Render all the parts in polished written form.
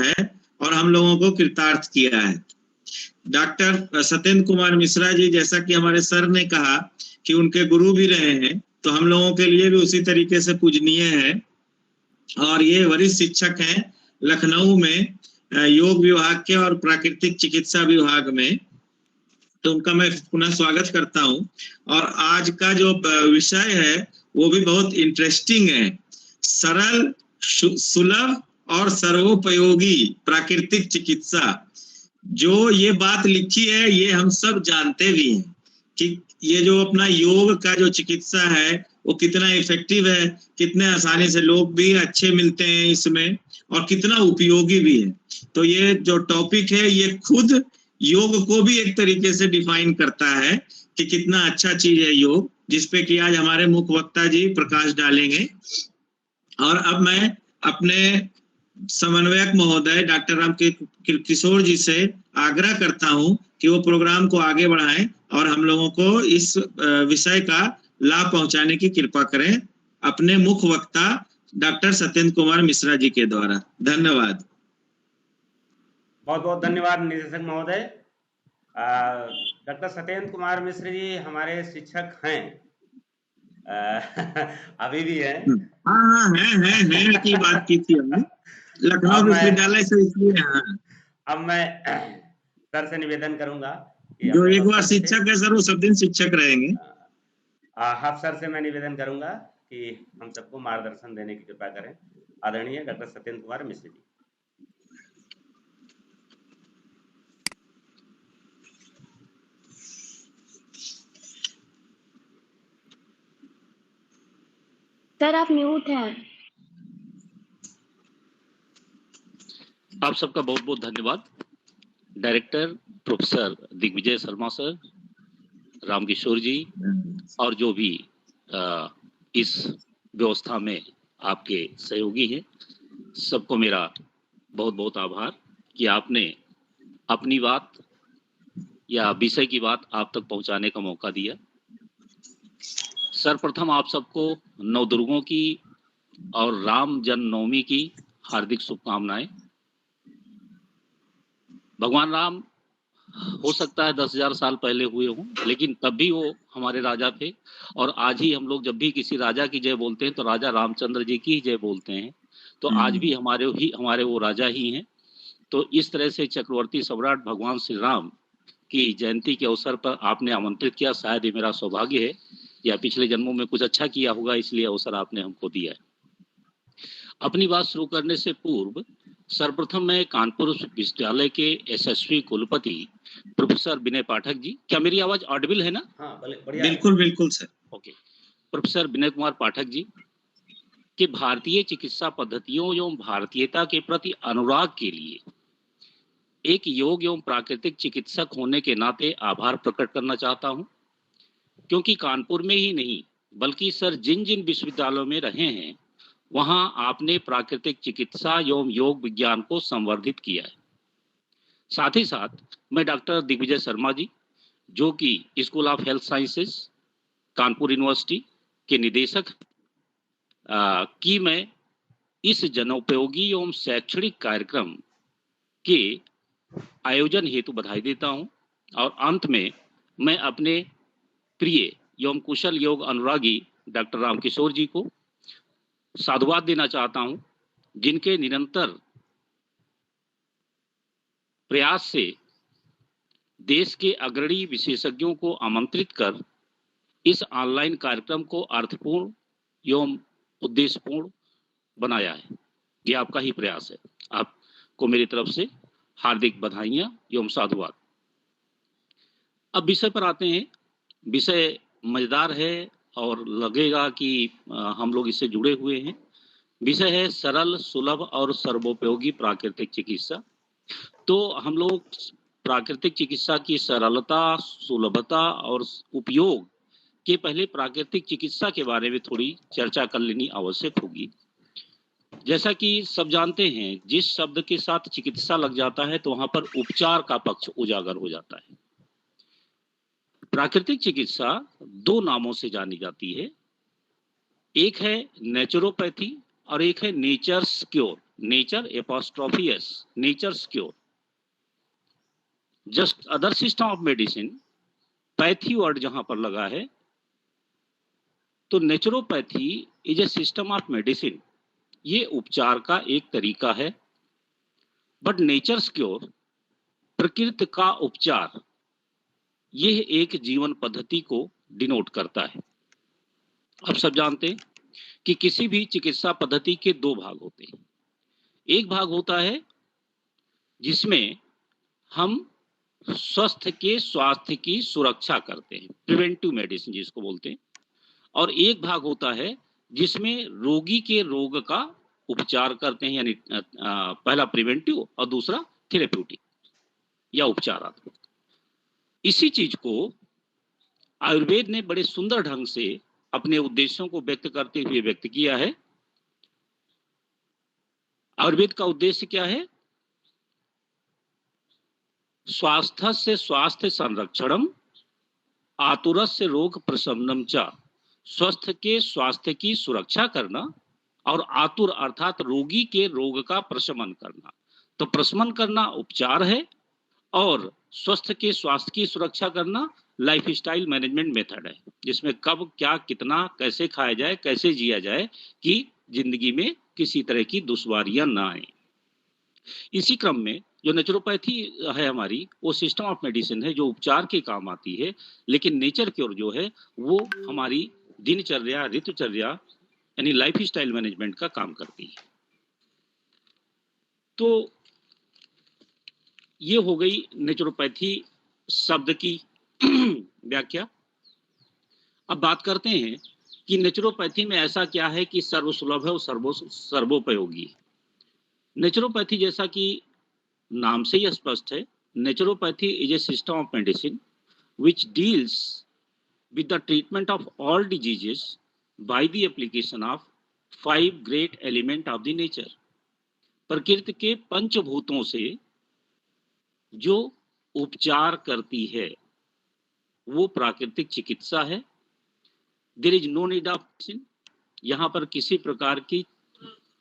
है और हम लोगों को कृतार्थ किया है। डॉक्टर सत्येंद्र कुमार मिश्रा जी, जैसा कि हमारे सर ने कहा कि उनके गुरु भी रहे हैं, तो हम लोगों के लिए भी उसी तरीके से पूजनीय है। और ये वरिष्ठ शिक्षक हैं लखनऊ में योग विभाग के और प्राकृतिक चिकित्सा विभाग में, तो उनका मैं पुनः स्वागत करता हूं। और आज का जो विषय है वो भी बहुत इंटरेस्टिंग है, सरल, सुलभ और सर्वोपयोगी प्राकृतिक चिकित्सा। जो ये बात लिखी है ये हम सब जानते भी हैं कि ये जो अपना योग का जो चिकित्सा है वो कितना इफेक्टिव है, कितने आसानी से लोग भी अच्छे मिलते हैं इसमें, और कितना उपयोगी भी है। तो ये जो टॉपिक है ये खुद योग को भी एक तरीके से डिफाइन करता है कि कितना अच्छा चीज है योग, जिसपे कि आज हमारे मुख्य वक्ता जी प्रकाश डालेंगे। और अब मैं अपने समन्वयक महोदय डॉक्टर राम किशोर जी से आग्रह करता हूं कि वो प्रोग्राम को आगे बढ़ाएं और हम लोगों को इस विषय का लाभ पहुंचाने की कृपा करें अपने मुख्य वक्ता डॉक्टर सत्येंद्र कुमार मिश्रा जी के द्वारा। धन्यवाद। बहुत बहुत धन्यवाद निदेशक महोदय। डॉक्टर सत्येंद्र कुमार मिश्र जी हमारे शिक्षक हैं, अभी भी हैं। हाँ है की बात की थी हमने लखनऊ विश्वविद्यालय से, इसलिए हाँ। अब मैं सर से निवेदन करूंगा कि जो एक बार शिक्षक है सर वो सब दिन शिक्षक रहेंगे। आप सर से मैं निवेदन करूंगा कि हम सबको मार्गदर्शन देने की कृपा करें। आदरणीय डॉक्टर सत्येंद्र कुमार मिश्र जी। सर आप म्यूट हैं। आप सबका बहुत बहुत धन्यवाद। Director professor Digvijay Sharma sir, Ramkishor ji और जो भी इस व्यवस्था में आपके सहयोगी हैं, सबको मेरा बहुत बहुत आभार कि आपने अपनी बात या विषय की बात आप तक पहुंचाने का मौका दिया। सर्वप्रथम आप सबको नवदुर्गों की और राम जन्मनवमी की हार्दिक शुभकामनाएं। भगवान राम हो सकता है 10,000 साल पहले हुए हों, लेकिन तब भी वो हमारे राजा थे। और आज ही हम लोग जब भी किसी राजा की जय बोलते हैं तो राजा रामचंद्र जी की जय बोलते हैं। तो आज भी हमारे वो राजा ही हैं। तो इस तरह से चक्रवर्ती सम्राट भगवान श्री राम की जयंती के अवसर पर आपने आमंत्रित किया। शायद ये मेरा सौभाग्य है या पिछले जन्मों में कुछ अच्छा किया होगा, इसलिए अवसर आपने हमको दिया है। अपनी बात शुरू करने से पूर्व सर्वप्रथम मैं कानपुर विश्वविद्यालय के यशस्वी कुलपति प्रोफेसर विनय पाठक जी, क्या मेरी आवाज ऑडिबल है ना? हाँ, बढ़िया। बिल्कुल बिल्कुल sir. Okay. Professor Vinay Kumar Pathak ji के भारतीय चिकित्सा पद्धतियों एवं भारतीयता के प्रति अनुराग के लिए एक योग एवं प्राकृतिक चिकित्सक होने के नाते आभार प्रकट करना चाहता हूं, क्योंकि कानपुर में ही नहीं बल्कि सर जिन जिन विश्वविद्यालयों में रहे हैं वहां आपने प्राकृतिक चिकित्सा एवं योग विज्ञान को संवर्धित किया है। साथ ही साथ मैं डॉक्टर दिग्विजय शर्मा जी, जो कि school of health sciences Kanpur university के निदेशक की मैं इस जनोपयोगी एवं शैक्षणिक कार्यक्रम के आयोजन हेतु बधाई देता हूं। और अंत में मैं अपने प्रिय एवं कुशल योग अनुरागी डॉक्टर रामकिशोर जी को साधुवाद देना चाहता हूं, जिनके निरंतर प्रयास से देश के अग्रणी विशेषज्ञों को आमंत्रित कर इस ऑनलाइन कार्यक्रम को अर्थपूर्ण एवं उद्देश्यपूर्ण बनाया है। ये आपका ही प्रयास है। आपको मेरी तरफ से हार्दिक बधाइयां एवं साधुवाद। अब विषय पर आते हैं। विषय मजेदार है और लगेगा कि हम लोग इससे जुड़े हुए हैं। विषय है सरल, सुलभ और सर्वोपयोगी प्राकृतिक चिकित्सा। तो हम लोग प्राकृतिक चिकित्सा की सरलता, सुलभता और उपयोग के पहले प्राकृतिक चिकित्सा के बारे में थोड़ी चर्चा कर लेनी आवश्यक होगी। जैसा कि सब जानते हैं, जिस शब्द के साथ चिकित्सा लग जाता है तो वहां पर उपचार का पक्ष उजागर हो जाता है। प्राकृतिक चिकित्सा दो नामों से जानी जाती है, एक है नेचुरोपैथी और एक है nature's cure. Nature apostrophe s, nature's cure. Just other system of medicine, pathy word जहां पर लगा है, तो naturopathy is a system of medicine, ये उपचार का एक तरीका है। बट नेचर्स क्योर, प्रकृति का उपचार, यह एक जीवन पद्धति को डिनोट करता है। आप सब जानते हैं कि किसी भी चिकित्सा पद्धति के दो भाग होते हैं। एक भाग होता है जिसमें हम स्वास्थ्य की सुरक्षा करते हैं, प्रिवेंटिव मेडिसिन जिसको बोलते हैं, और एक भाग होता है जिसमें रोगी के रोग का उपचार करते हैं, यानी पहला प्रिवेंटिव और दूसरा थेरेप्यूटिक या उपचारात्मक। इसी चीज को आयुर्वेद ने बड़े सुंदर ढंग से अपने उद्देश्यों को व्यक्त करते हुए व्यक्त किया है। आयुर्वेद का उद्देश्य क्या है? स्वास्थ्य से स्वास्थ्य संरक्षणम, आतुरस्य रोग प्रशमनम च, स्वस्थ के स्वास्थ्य की सुरक्षा करना और आतुर अर्थात रोगी के रोग का प्रशमन करना। तो प्रशमन करना उपचार है और स्वस्थ के स्वास्थ्य की सुरक्षा करना लाइफस्टाइल मैनेजमेंट मेथड है, जिसमें कब क्या कितना कैसे खाया जाए, कैसे जिया जाए कि जिंदगी में किसी तरह की दुश्वारियां ना आए। इसी क्रम में जो नेचुरोपैथी है हमारी, वो सिस्टम ऑफ मेडिसिन है जो उपचार के काम आती है, लेकिन नेचर क्योर जो है वो हमारी दिनचर्या, ऋतुचर्या यानी लाइफस्टाइल मैनेजमेंट का काम करती है। तो ये हो गई नेचुरोपैथी शब्द की व्याख्या। अब बात करते हैं कि नेचुरोपैथी में ऐसा क्या है कि सर्वसुलभ है और सर्वोपयोगी है। नेचुरोपैथी जैसा कि नाम से ही स्पष्ट है, naturopathy is a system of medicine which deals with the treatment of all diseases by the application of 5 great element of the nature। प्रकृति के पंचभूतों से जो उपचार करती है वो प्राकृतिक चिकित्सा है। There is no need of medicine, यहाँ पर किसी प्रकार की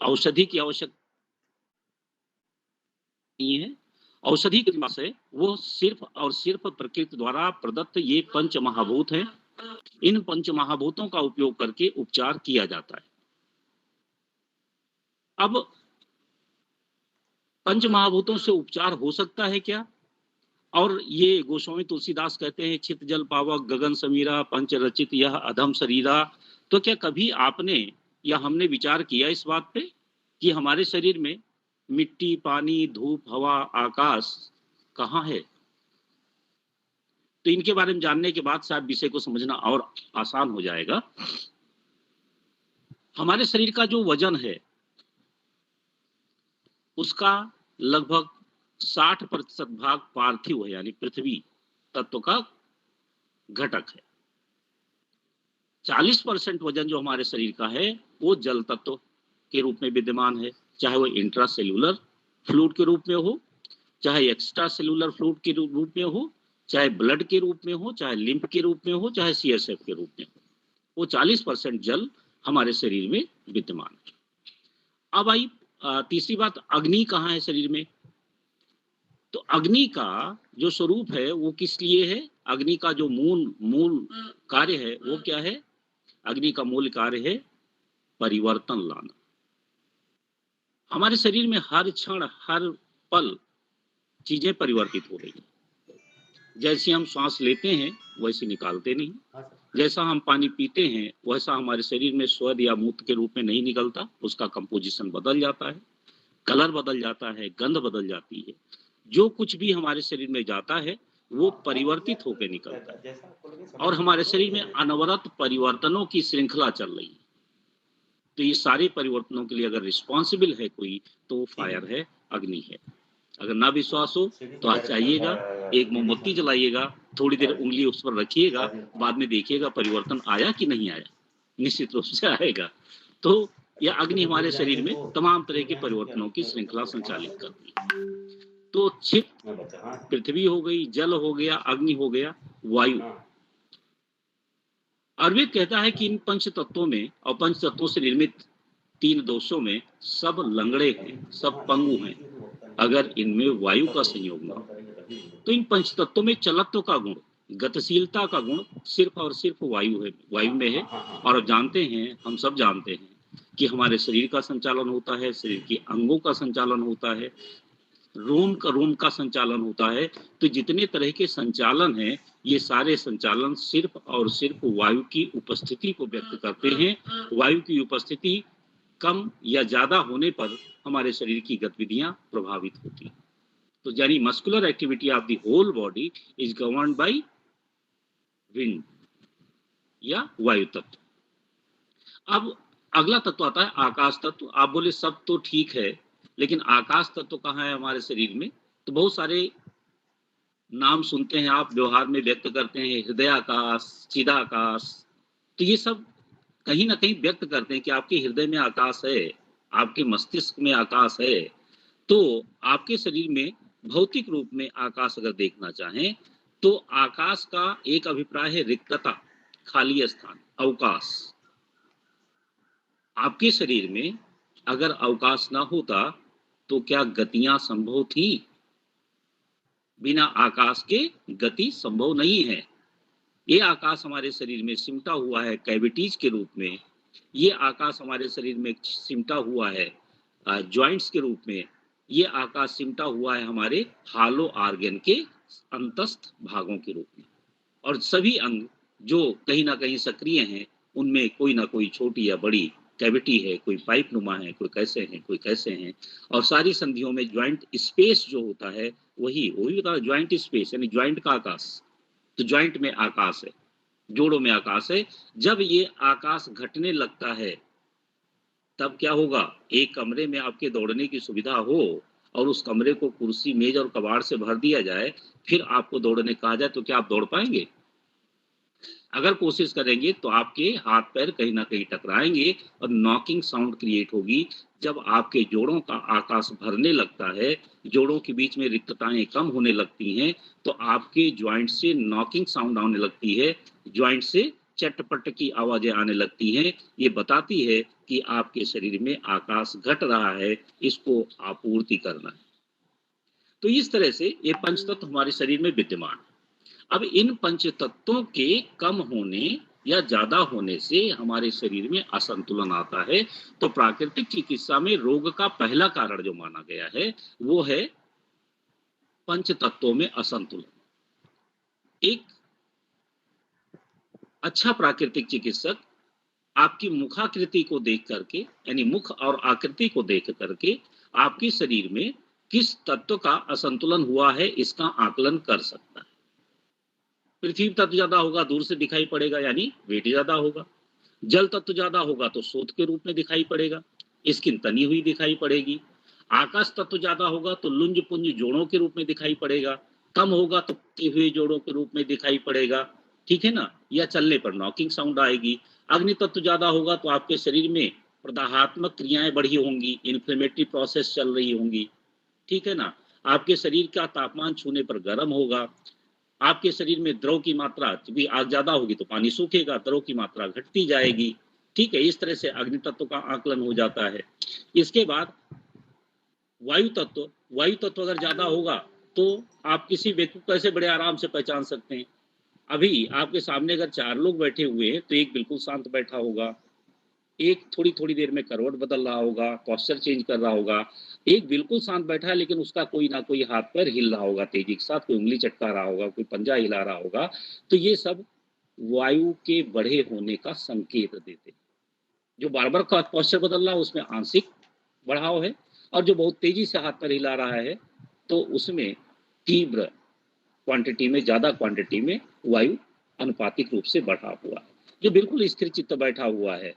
औषधि की आवश्यकता नहीं है। औषधि के पास है वो सिर्फ और सिर्फ प्रकृति द्वारा प्रदत्त ये पंच महाभूत हैं। इन पंच महाभूतों का उपयोग करके उपचार किया जाता है। अब पंच महाभूतों से उपचार हो सकता है क्या? और ये गोस्वामी तुलसीदास कहते हैं, चित जल पावक गगन समीरा पंच रचित यह अधम शरीरा। तो क्या कभी आपने या हमने विचार किया इस बात पे कि हमारे शरीर में मिट्टी, पानी, धूप, हवा, आकाश कहाँ है? तो इनके बारे में जानने के बाद शायद विषय को समझना और आसान हो जाएगा। हमारे शरीर का जो वजन है उसका लगभग 60% भाग पार्थिव है, यानी पृथ्वी तत्व का घटक है। 40% वजन जो हमारे शरीर का है वो जल तत्व के रूप में विद्यमान है, चाहे वो इंट्रा सेल्यूलर फ्लूइड के रूप में हो, चाहे एक्स्ट्रा सेल्यूलर फ्लूइड के रूप में हो, चाहे ब्लड के रूप में हो, चाहे लिम्फ के रूप में हो, चाहे CSF के रूप में हो। वो 40% जल हमारे शरीर में विद्यमान है। अब आई तीसरी बात, अग्नि कहाँ है शरीर में? तो अग्नि का जो स्वरूप है वो किस लिए है? अग्नि का जो मूल कार्य है वो क्या है? अग्नि का मूल कार्य है परिवर्तन लाना। हमारे शरीर में हर क्षण हर पल चीजें परिवर्तित हो रही हैं। जैसे हम श्वास लेते हैं वैसे निकालते नहीं, जैसा हम पानी पीते हैं वैसा हमारे शरीर में स्वेद या मूत्र के रूप में नहीं निकलता, उसका कंपोजिशन बदल जाता है, कलर बदल जाता है, गंध बदल जाती है। जो कुछ भी हमारे शरीर में जाता है वो परिवर्तित होकर निकलता है और हमारे शरीर में अनवरत परिवर्तनों की श्रृंखला चल रही है। तो ये सारे परिवर्तनों के लिए अगर रिस्पॉन्सिबल है कोई तो वो फायर है, अग्नि है। अगर ना विश्वास हो तो आज चाहिएगा, एक मोमबत्ती जलाइएगा, थोड़ी देर उंगली उस पर रखिएगा, बाद में देखिएगा परिवर्तन आया कि नहीं आया, निश्चित रूप से आएगा। तो यह अग्नि हमारे शरीर में तमाम तरह के परिवर्तनों की श्रृंखला संचालित करती है। तो छिप पृथ्वी हो गई, जल हो गया, अग्नि हो गया, वायु। आयुर्वेद कहता है कि इन पंच तत्वों में और पंच तत्वों से निर्मित 3 दोषों में सब लंगड़े हैं, सब पंगु हैं अगर इनमें वायु का संयोग ना हो। तो इन पंच तत्वों में चलत्व का गुण, गतिशीलता का गुण सिर्फ और सिर्फ वायु में है। और अब जानते हैं, हम सब जानते हैं कि हमारे शरीर का संचालन होता है, शरीर के अंगों का संचालन होता है, रोम का संचालन होता है। तो जितने तरह के संचालन हैं, ये सारे संचालन सिर्फ और सिर्फ वायु की उपस्थिति को व्यक्त करते हैं। वायु की उपस्थिति कम या ज्यादा होने पर हमारे शरीर की गतिविधियां प्रभावित होती हैं। तो यानी muscular activity of the whole body is governed by wind या वायु तत्व। अब अगला तत्व आता है आकाश तत्व। आप बोले सब तो ठीक है, लेकिन आकाश तत्व कहाँ है हमारे शरीर में? तो बहुत सारे नाम सुनते हैं आप, व्यवहार में व्यक्त करते हैं, हृदयाकाश, चिदाकाश। तो ये सब कहीं ना कहीं व्यक्त करते हैं कि आपके हृदय में आकाश है, आपके मस्तिष्क में आकाश है। तो आपके शरीर में भौतिक रूप में आकाश अगर देखना चाहें तो आकाश का एक अभिप्राय है रिक्तता, खाली स्थान, अवकाश। आपके शरीर में अगर अवकाश ना होता तो क्या गतियां संभव थी? बिना आकाश के गति संभव नहीं है। ये आकाश हमारे शरीर में सिमटा हुआ है कैविटीज के रूप में, ये आकाश हमारे शरीर में सिमटा हुआ है जॉइंट्स के रूप में, ये आकाश सिमटा हुआ है हमारे हालो आर्गन के अंतस्थ भागों के रूप में। और सभी अंग जो कहीं ना कहीं सक्रिय हैं, उनमें कोई ना कोई छोटी या बड़ी कैविटी है, कोई पाइप नुमा है, कोई कैसे हैं, कोई कैसे हैं। और सारी संधियों में ज्वाइंट स्पेस जो होता है वही बता, ज्वाइंट स्पेस यानी ज्वाइंट का आकाश। तो ज्वाइंट में आकाश है, जोड़ों में आकाश है। जब ये आकाश घटने लगता है तब क्या होगा? एक कमरे में आपके दौड़ने की सुविधा हो और उस कमरे को कुर्सी, मेज और कबाड़ से भर दिया जाए, फिर आपको दौड़ने कहा जाए तो क्या आप दौड़ पाएंगे? अगर कोशिश करेंगे तो आपके हाथ पैर कहीं ना कहीं टकराएंगे और नॉकिंग साउंड क्रिएट होगी। जब आपके जोड़ों का आकाश भरने लगता है, जोड़ों के बीच में रिक्तताएं कम होने लगती हैं, तो आपके ज्वाइंट से नॉकिंग साउंड आने लगती है, ज्वाइंट से चटपट की आवाजें आने लगती हैं। ये बताती है कि आपके शरीर में आकाश घट रहा है, इसको आपूर्ति करना है। तो इस तरह से ये पंच तत्व हमारे शरीर में विद्यमान है। अब इन पंच तत्वों के कम होने या ज्यादा होने से हमारे शरीर में असंतुलन आता है। तो प्राकृतिक चिकित्सा में रोग का पहला कारण जो माना गया है वो है पंच तत्वों में असंतुलन। एक अच्छा प्राकृतिक चिकित्सक आपकी मुखाकृति को देख करके, यानी मुख और आकृति को देख करके आपके शरीर में किस तत्व का असंतुलन हुआ है इसका आकलन कर सकता है। पृथ्वी तत्व ज्यादा होगा, दूर से दिखाई पड़ेगा, यानी वेट ज्यादा होगा। जल तत्व ज्यादा होगा तो शोथ के रूप में दिखाई पड़ेगा, स्किन तनी हुई दिखाई पड़ेगी। आकाश तत्व ज्यादा होगा तो लुंज पुंज जोड़ों के रूप में दिखाई पड़ेगा, कम होगा तो टूटे हुए जोड़ों के रूप में दिखाई पड़ेगा, ठीक है ना, या चलने पर नॉकिंग साउंड आएगी। अग्नि तत्व ज्यादा होगा तो आपके शरीर में प्रदाहात्मक क्रियाएं बढ़ी होंगी, इन्फ्लेमेटरी प्रोसेस चल रही होंगी, ठीक है ना। आपके शरीर का तापमान छूने पर गर्म होगा। आपके शरीर में द्रव की मात्रा, भी आग ज्यादा होगी तो पानी सूखेगा, द्रव की मात्रा घटती जाएगी, ठीक है। इस तरह से अग्नि तत्व का आकलन हो जाता है। इसके बाद वायु तत्व अगर ज्यादा होगा तो आप किसी व्यक्ति को कैसे बड़े आराम से पहचान सकते हैं? अभी आपके सामने अगर 4 लोग बैठे हुए हैं तो एक बिल्कुल शांत बैठा होगा, एक थोड़ी थोड़ी देर में करवट बदल रहा होगा, पोस्चर चेंज कर रहा होगा, एक बिल्कुल शांत बैठा है लेकिन उसका कोई ना कोई हाथ पैर हिल रहा होगा तेजी के साथ, कोई उंगली चटका रहा होगा, कोई पंजा हिला रहा होगा। तो ये सब वायु के बढ़े होने का संकेत देते हैं। जो बार बार पोस्चर बदल रहा है उसमें आंशिक बढ़ाव है, और जो बहुत तेजी से हाथ पैर हिला रहा है तो उसमें तीव्र क्वांटिटी में, ज्यादा क्वांटिटी में वायु अनुपातिक रूप से बढ़ा हुआ है। जो बिल्कुल स्थिर चित्त बैठा हुआ है,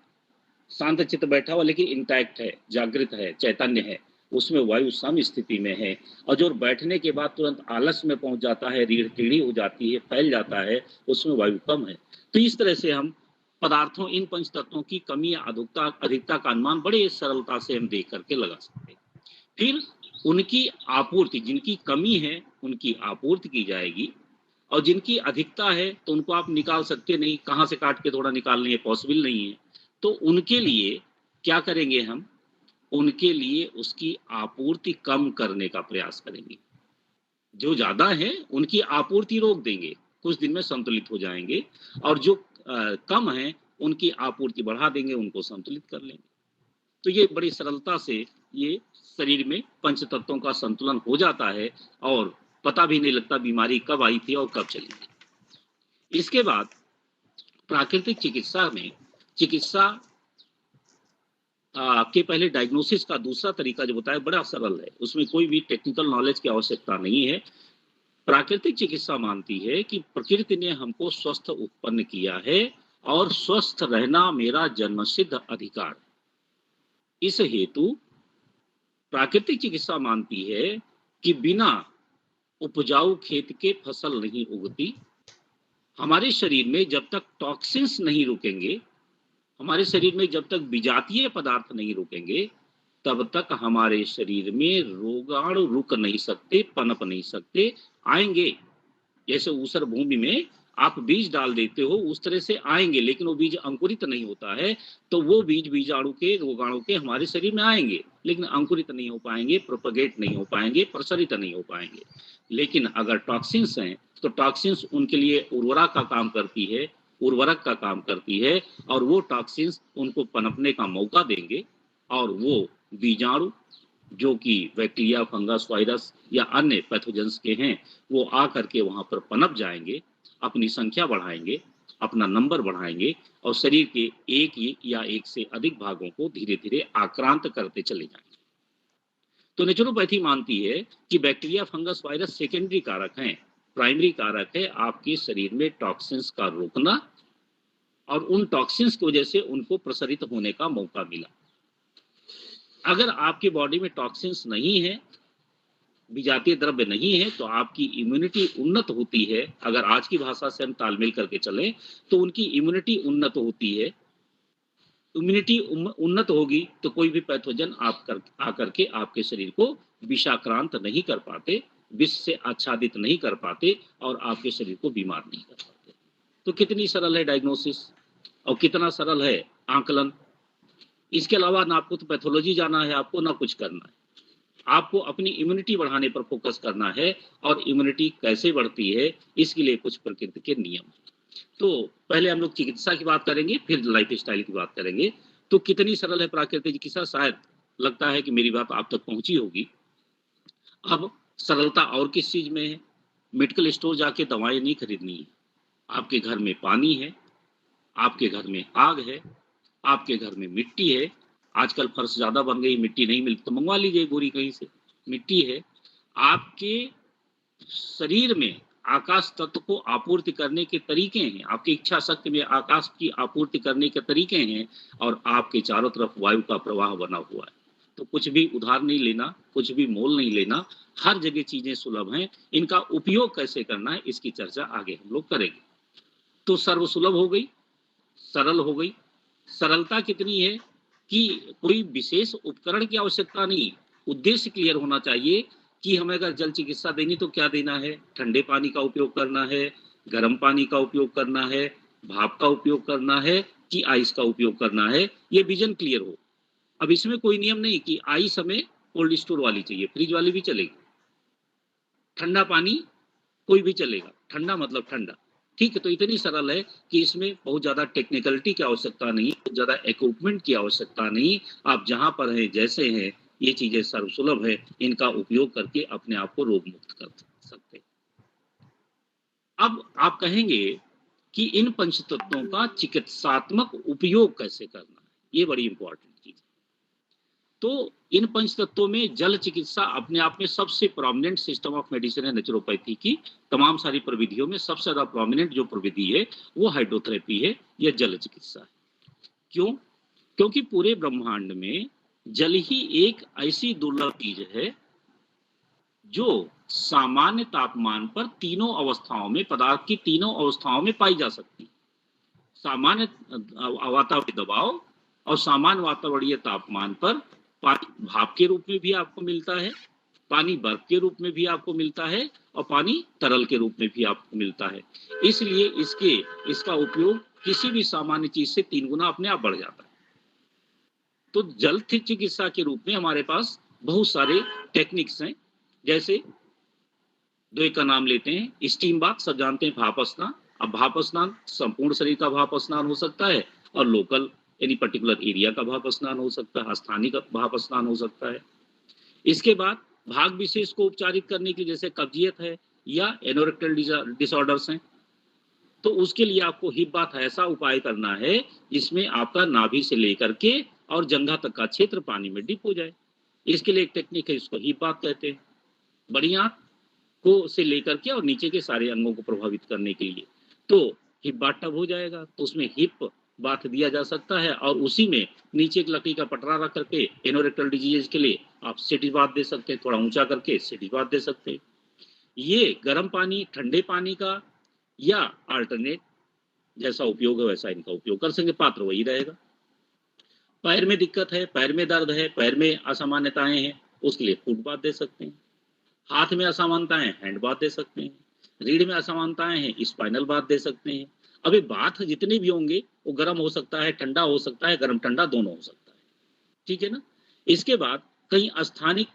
शांत चित्त बैठा हुआ लेकिन इंटैक्ट है, जागृत है, चैतन्य है, उसमें वायु सम स्थिति में है। और जो बैठने के बाद तुरंत आलस में पहुंच जाता है, रीढ़ टेढ़ी हो जाती है, फैल जाता है, उसमें वायु कम है। तो इस तरह से हम पदार्थों, इन पंच तत्वों की कमी या अधिकता का अनुमान बड़े सरलता से हम देख करके लगा सकते हैं। फिर उनकी आपूर्ति, जिनकी कमी है उनकी आपूर्ति की जाएगी, और जिनकी अधिकता है तो उनको आप निकाल सकते नहीं, कहाँ से काट के थोड़ा निकालनी है, पॉसिबल नहीं है। तो उनके लिए क्या करेंगे हम, उनके लिए उसकी आपूर्ति कम करने का प्रयास करेंगे। जो ज्यादा है उनकी आपूर्ति रोक देंगे, कुछ दिन में संतुलित हो जाएंगे, और जो कम है उनकी आपूर्ति बढ़ा देंगे, उनको संतुलित कर लेंगे। तो ये बड़ी सरलता से ये शरीर में पंच तत्वों का संतुलन हो जाता है और पता भी नहीं लगता बीमारी कब आई थी और कब चली गई। इसके बाद प्राकृतिक चिकित्सा में चिकित्सा के पहले डायग्नोसिस का दूसरा तरीका जो बताया बड़ा सरल है, उसमें कोई भी टेक्निकल नॉलेज की आवश्यकता नहीं है। प्राकृतिक चिकित्सा मानती है कि प्रकृति ने हमको स्वस्थ उत्पन्न किया है और स्वस्थ रहना मेरा जन्मसिद्ध अधिकार। इस हेतु प्राकृतिक चिकित्सा मानती है कि बिना उपजाऊ खेत के फसल नहीं उगती। हमारे शरीर में जब तक टॉक्सिन्स नहीं रुकेंगे, हमारे शरीर में जब तक विजातीय पदार्थ नहीं रुकेंगे, तब तक हमारे शरीर में रोगाणु रुक नहीं सकते, पनप नहीं सकते, आएंगे। जैसे ऊसर भूमि में आप बीज डाल देते हो उस तरह से आएंगे, लेकिन वो बीज अंकुरित नहीं होता है, तो वो बीज बीजाणु के रोगाणु के हमारे शरीर में आएंगे, लेकिन अंकुरित नहीं हो पाएंगे, प्रोपगेट नहीं हो पाएंगे, प्रसारित नहीं हो पाएंगे। लेकिन अगर टॉक्सिन्स हैं तो टॉक्सिन्स उनके लिए उर्वरक का काम करती है, उर्वरक का काम करती है, और वो टॉक्सिन्स उनको पनपने का मौका देंगे, और वो बीजाणु जो कि बैक्टीरिया, फंगस, वायरस या अन्य पैथोजेंस के हैं, वो आ करके वहां पर पनप जाएंगे, अपनी संख्या बढ़ाएंगे, अपना नंबर बढ़ाएंगे, और शरीर के एक या एक से अधिक भागों को धीरे धीरे आक्रांत करते चले जाएंगे। तो नेचुरोपैथी मानती है कि बैक्टीरिया, फंगस, वायरस सेकेंडरी कारक हैं, प्राइमरी कारक है आपके शरीर में टॉक्सिन्स का रोकना, और उन टॉक्सिन्स की वजह से उनको प्रसारित होने का मौका मिला। अगर आपकी बॉडी में टॉक्सिन्स नहीं है, विजातीय द्रव्य नहीं है, तो आपकी इम्यूनिटी उन्नत होती है। अगर आज की भाषा से हम तालमेल करके चलें तो उनकी इम्यूनिटी उन्नत होती है। इम्यूनिटी उन्नत होगी तो कोई भी पैथोजन आकर के आपके शरीर को विषाक्रांत नहीं कर पाते, विष से आच्छादित नहीं कर पाते, और आपके शरीर को बीमार नहीं कर पाते। तो कितनी सरल है डायग्नोसिस और कितना सरल है आंकलन। इसके अलावा ना आपको तो पैथोलॉजी जाना है, आपको ना कुछ करना है, आपको अपनी इम्यूनिटी बढ़ाने पर फोकस करना है। और इम्यूनिटी कैसे बढ़ती है, इसके लिए कुछ प्रकृति के नियम। तो पहले हम लोग चिकित्सा की बात करेंगे, फिर लाइफ स्टाइल की बात करेंगे। तो कितनी सरल है प्राकृतिक चिकित्सा, शायद लगता है कि मेरी बात आप तक पहुंची होगी। अब सरलता और किस चीज में है, मेडिकल स्टोर जाके दवाएं नहीं खरीदनी है। आपके घर में पानी है, आपके घर में आग है, आपके घर में मिट्टी है। आजकल फर्श ज्यादा बन गई, मिट्टी नहीं मिलती तो मंगवा लीजिए गोरी कहीं से, मिट्टी है। आपके शरीर में आकाश तत्व को आपूर्ति करने के तरीके हैं, आपकी इच्छा शक्ति में आकाश की आपूर्ति करने के तरीके हैं, और आपके चारों तरफ वायु का प्रवाह बना हुआ है। तो कुछ भी उधार नहीं लेना, कुछ भी मोल नहीं लेना, हर जगह चीजें सुलभ हैं। इनका उपयोग कैसे करना है इसकी चर्चा आगे हम लोग करेंगे। तो सर्वसुलभ हो गई, सरल हो गई। सरलता कितनी है कि कोई विशेष उपकरण की आवश्यकता नहीं, उद्देश्य क्लियर होना चाहिए कि हमें अगर जल चिकित्सा देनी तो क्या देना है, ठंडे पानी का उपयोग करना है, गर्म पानी का उपयोग करना है, भाप का उपयोग करना है कि आइस का उपयोग करना है, ये विजन क्लियर हो। अब इसमें कोई नियम नहीं कि आइस हमें कोल्ड स्टोर वाली चाहिए, फ्रिज वाली भी चलेगी, ठंडा पानी कोई भी चलेगा, ठंडा मतलब ठंडा, ठीक है। तो इतनी सरल है कि इसमें बहुत ज्यादा टेक्निकलिटी की आवश्यकता नहीं, बहुत ज्यादा इक्विपमेंट की आवश्यकता नहीं। आप जहां पर हैं, जैसे हैं, ये चीजें सर्वसुलभ है, इनका उपयोग करके अपने आप को रोग मुक्त कर सकते हैं। अब आप कहेंगे कि इन पंचतत्वों का चिकित्सात्मक उपयोग कैसे करना है, ये बड़ी इंपॉर्टेंट चीज है। तो इन पंचतत्वों में जल चिकित्सा अपने आप में सबसे प्रोमिनेंट सिस्टम ऑफ मेडिसिन है। नेचुरोपैथी की तमाम सारी प्रविधियों में सबसे ज्यादा प्रोमिनेंट जो प्रविधि है वो हाइड्रोथेरेपी है, यह जल चिकित्सा है। क्यों? क्योंकि पूरे ब्रह्मांड में जल ही एक ऐसी दुर्लभ चीज है जो सामान्य तापमान पर तीनों अवस्थाओं में, पदार्थ की तीनों अवस्थाओं में पाई जा सकती है। सामान्य वातावरणीय दबाव और सामान्य वातावरणीय तापमान पर पानी भाप के रूप में भी आपको मिलता है, पानी बर्फ के रूप में भी आपको मिलता है, और पानी तरल के रूप में भी आपको मिलता है। इसलिए इसका उपयोग किसी भी सामान्य चीज से 3 गुना अपने आप बढ़ जाता है। तो जल चिकित्सा के रूप में हमारे पास बहुत सारे टेक्निक्स हैं, जैसे दो एक का नाम लेते हैं। स्टीम बाथ, सब जानते हैं, भाप स्नान। अब भाप स्नान संपूर्ण शरीर का भाप स्नान हो सकता है और लोकल यानी पर्टिकुलर एरिया का भाप स्नान हो सकता है, स्थानीय का भाप स्नान हो सकता है। इसके बाद भाग विशेष को उपचारित करने के लिए, जैसे कब्जियत है या एनोरेक्टल डिसऑर्डर्स हैं, तो उसके लिए आपको हिप बाथ ऐसा उपाय करना है जिसमें आपका नाभि से लेकर के और जंघा तक का क्षेत्र पानी में डिप हो जाए। इसके लिए एक टेक्निक है, इसको हिप बाथ कहते हैं। बड़ी आंख को से लेकर के और नीचे के सारे अंगों को प्रभावित करने के लिए तो हिप बाथ टब हो जाएगा, तो उसमें हिप बाथ दिया जा सकता है और उसी में नीचे एक लकड़ी का पटरा रख करके एनोरेक्टल डिजीज के लिए आप सिटी बाथ दे सकते हैं, थोड़ा ऊंचा करके सिटी बाथ दे सकते हैं। ये गर्म पानी, ठंडे पानी का या अल्टरनेट जैसा उपयोग है वैसा इनका उपयोग कर सकेंगे, पात्र वही रहेगा। पैर में दिक्कत है, पैर में दर्द है, पैर में असामान्यताएं हैं, उसके लिए फुट बाथ दे सकते हैं। हाथ में असमानताएं, हैंड बाथ दे सकते हैं। रीढ़ में असमानताएं हैं, स्पाइनल बाथ दे सकते हैं। अभी बाथ जितने भी होंगे वो गर्म हो सकता है, ठंडा हो सकता है, गर्म ठंडा दोनों हो सकता है, ठीक है ना। इसके बाद कहीं स्थानिक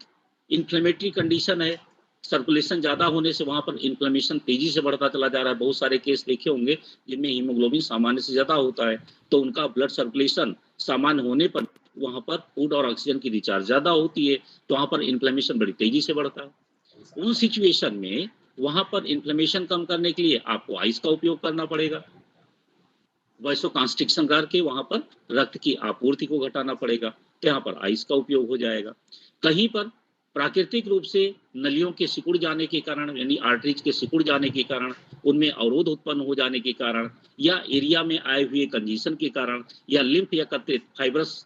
इन्फ्लेमेटरी कंडीशन है, सर्कुलेशन ज्यादा होने से वहां पर इन्फ्लेमेशन तेजी से बढ़ता चला जा रहा है। बहुत सारे केस देखे होंगे जिनमें हीमोग्लोबिन सामान्य से ज्यादा होता है, तो उनका ब्लड सर्कुलेशन सामान्य होने पर वहां पर फूड और ऑक्सीजन की रिचार्ज ज्यादा होती है, तो वहां पर इन्फ्लेमेशन बड़ी तेजी से बढ़ता है। उन सिचुएशन में वहां पर इन्फ्लेमेशन कम करने के लिए आपको आइस का उपयोग करना पड़ेगा, वैसो कॉन्स्ट्रिक्शन करके वहां पर रक्त की आपूर्ति को घटाना पड़ेगा, तो यहाँ पर आइस का उपयोग हो जाएगा। कहीं पर प्राकृतिक रूप से नलियों के सिकुड़ जाने के कारण यानी आर्टरीज के सिकुड़ जाने के कारण, उनमें अवरोध उत्पन्न हो जाने के कारण या एरिया में आए हुए कंजेशन के कारण या लिम्फ एकत्रित फाइब्रस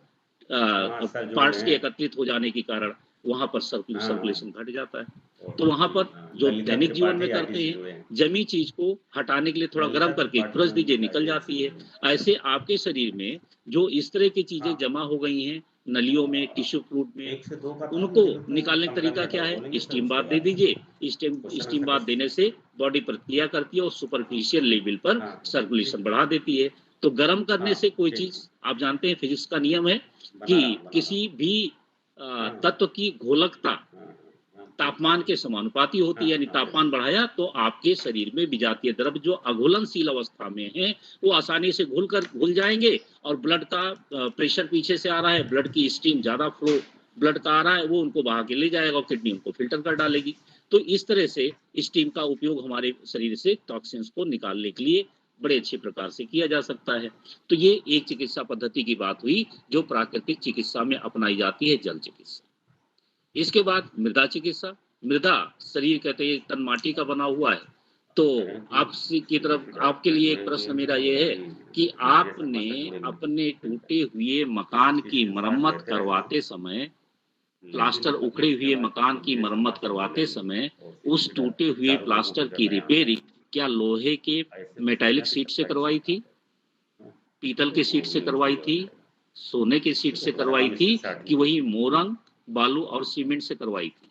पार्ट्स के एकत्रित हो जाने के कारण वहां पर सर्कुलेशन घट जाता है। तो वहां पर जो दैनिक जीवन में करते हैं, जमी चीज को हटाने के लिए थोड़ा गर्म करके ब्रश दीजिए, निकल जाती है। ऐसे आपके शरीर में जो इस तरह की चीजें जमा हो गई हैं नलियों में, टिश्यू फ्लूइड में, उनको निकालने का तरीका क्या है, स्टीम बाथ दे दीजिए। स्टीम बाथ देने से बॉडी प्रतिक्रिया करती है और सुपरफिशियल लेवल पर सर्कुलेशन बढ़ा देती है। तो गर्म करने से कोई चीज, आप जानते हैं फिजिक्स का नियम है कि किसी भी तत्व की घोलकता तापमान के समानुपाती होती है, यानी तापमान बढ़ाया तो आपके शरीर में विजातीय द्रव्य जो अघुलनशील अवस्था में है वो आसानी से घुल जाएंगे और ब्लड का प्रेशर पीछे से आ रहा है, ब्लड की स्ट्रीम ज्यादा फ्लो ब्लड का आ रहा है, वो उनको बहा के ले जाएगा और किडनी उनको फिल्टर कर डालेगी। तो इस तरह से स्टीम का उपयोग हमारे शरीर से टॉक्सिन्स को निकालने के लिए बड़े अच्छे प्रकार से किया जा सकता है। तो ये एक चिकित्सा पद्धति की बात हुई जो प्राकृतिक चिकित्सा में अपनाई जाती है, जल चिकित्सा। इसके बाद मृदा चिकित्सा। मृदा शरीर कहते हैं तन माटी का बना हुआ है, तो आपसे की तरफ आपके लिए एक प्रश्न मेरा ये है कि आपने अपने टूटे हुए मकान की मरम्मत करवाते समय, प्लास्टर उखड़े हुए मकान की मरम्मत करवाते समय उस टूटे हुए प्लास्टर की रिपेयरिंग क्या लोहे के मेटालिक सीट से करवाई थी, पीतल के सीट से करवाई थी, सोने के सीट से करवाई थी, कि वही मोरंग, बालू और सीमेंट से करवाई थी?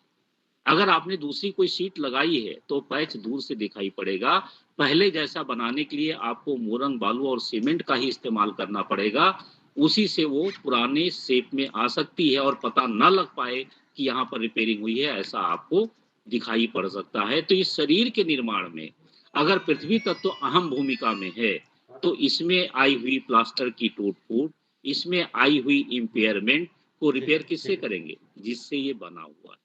अगर आपने दूसरी कोई सीट लगाई है तो पैच दूर से दिखाई पड़ेगा। पहले जैसा बनाने के लिए आपको मोरंग, बालू और सीमेंट का ही इस्तेमाल करना पड़ेगा, उसी से वो पुराने शेप में आ सकती है और पता न लग पाए कि यहाँ पर रिपेयरिंग हुई है, ऐसा आपको दिखाई पड़ सकता है। तो इस शरीर के निर्माण में अगर पृथ्वी तत्व अहम भूमिका में है तो इसमें आई हुई प्लास्टर की टूट फूट, इसमें आई हुई इम्पेयरमेंट को रिपेयर किससे करेंगे, जिससे ये बना हुआ है।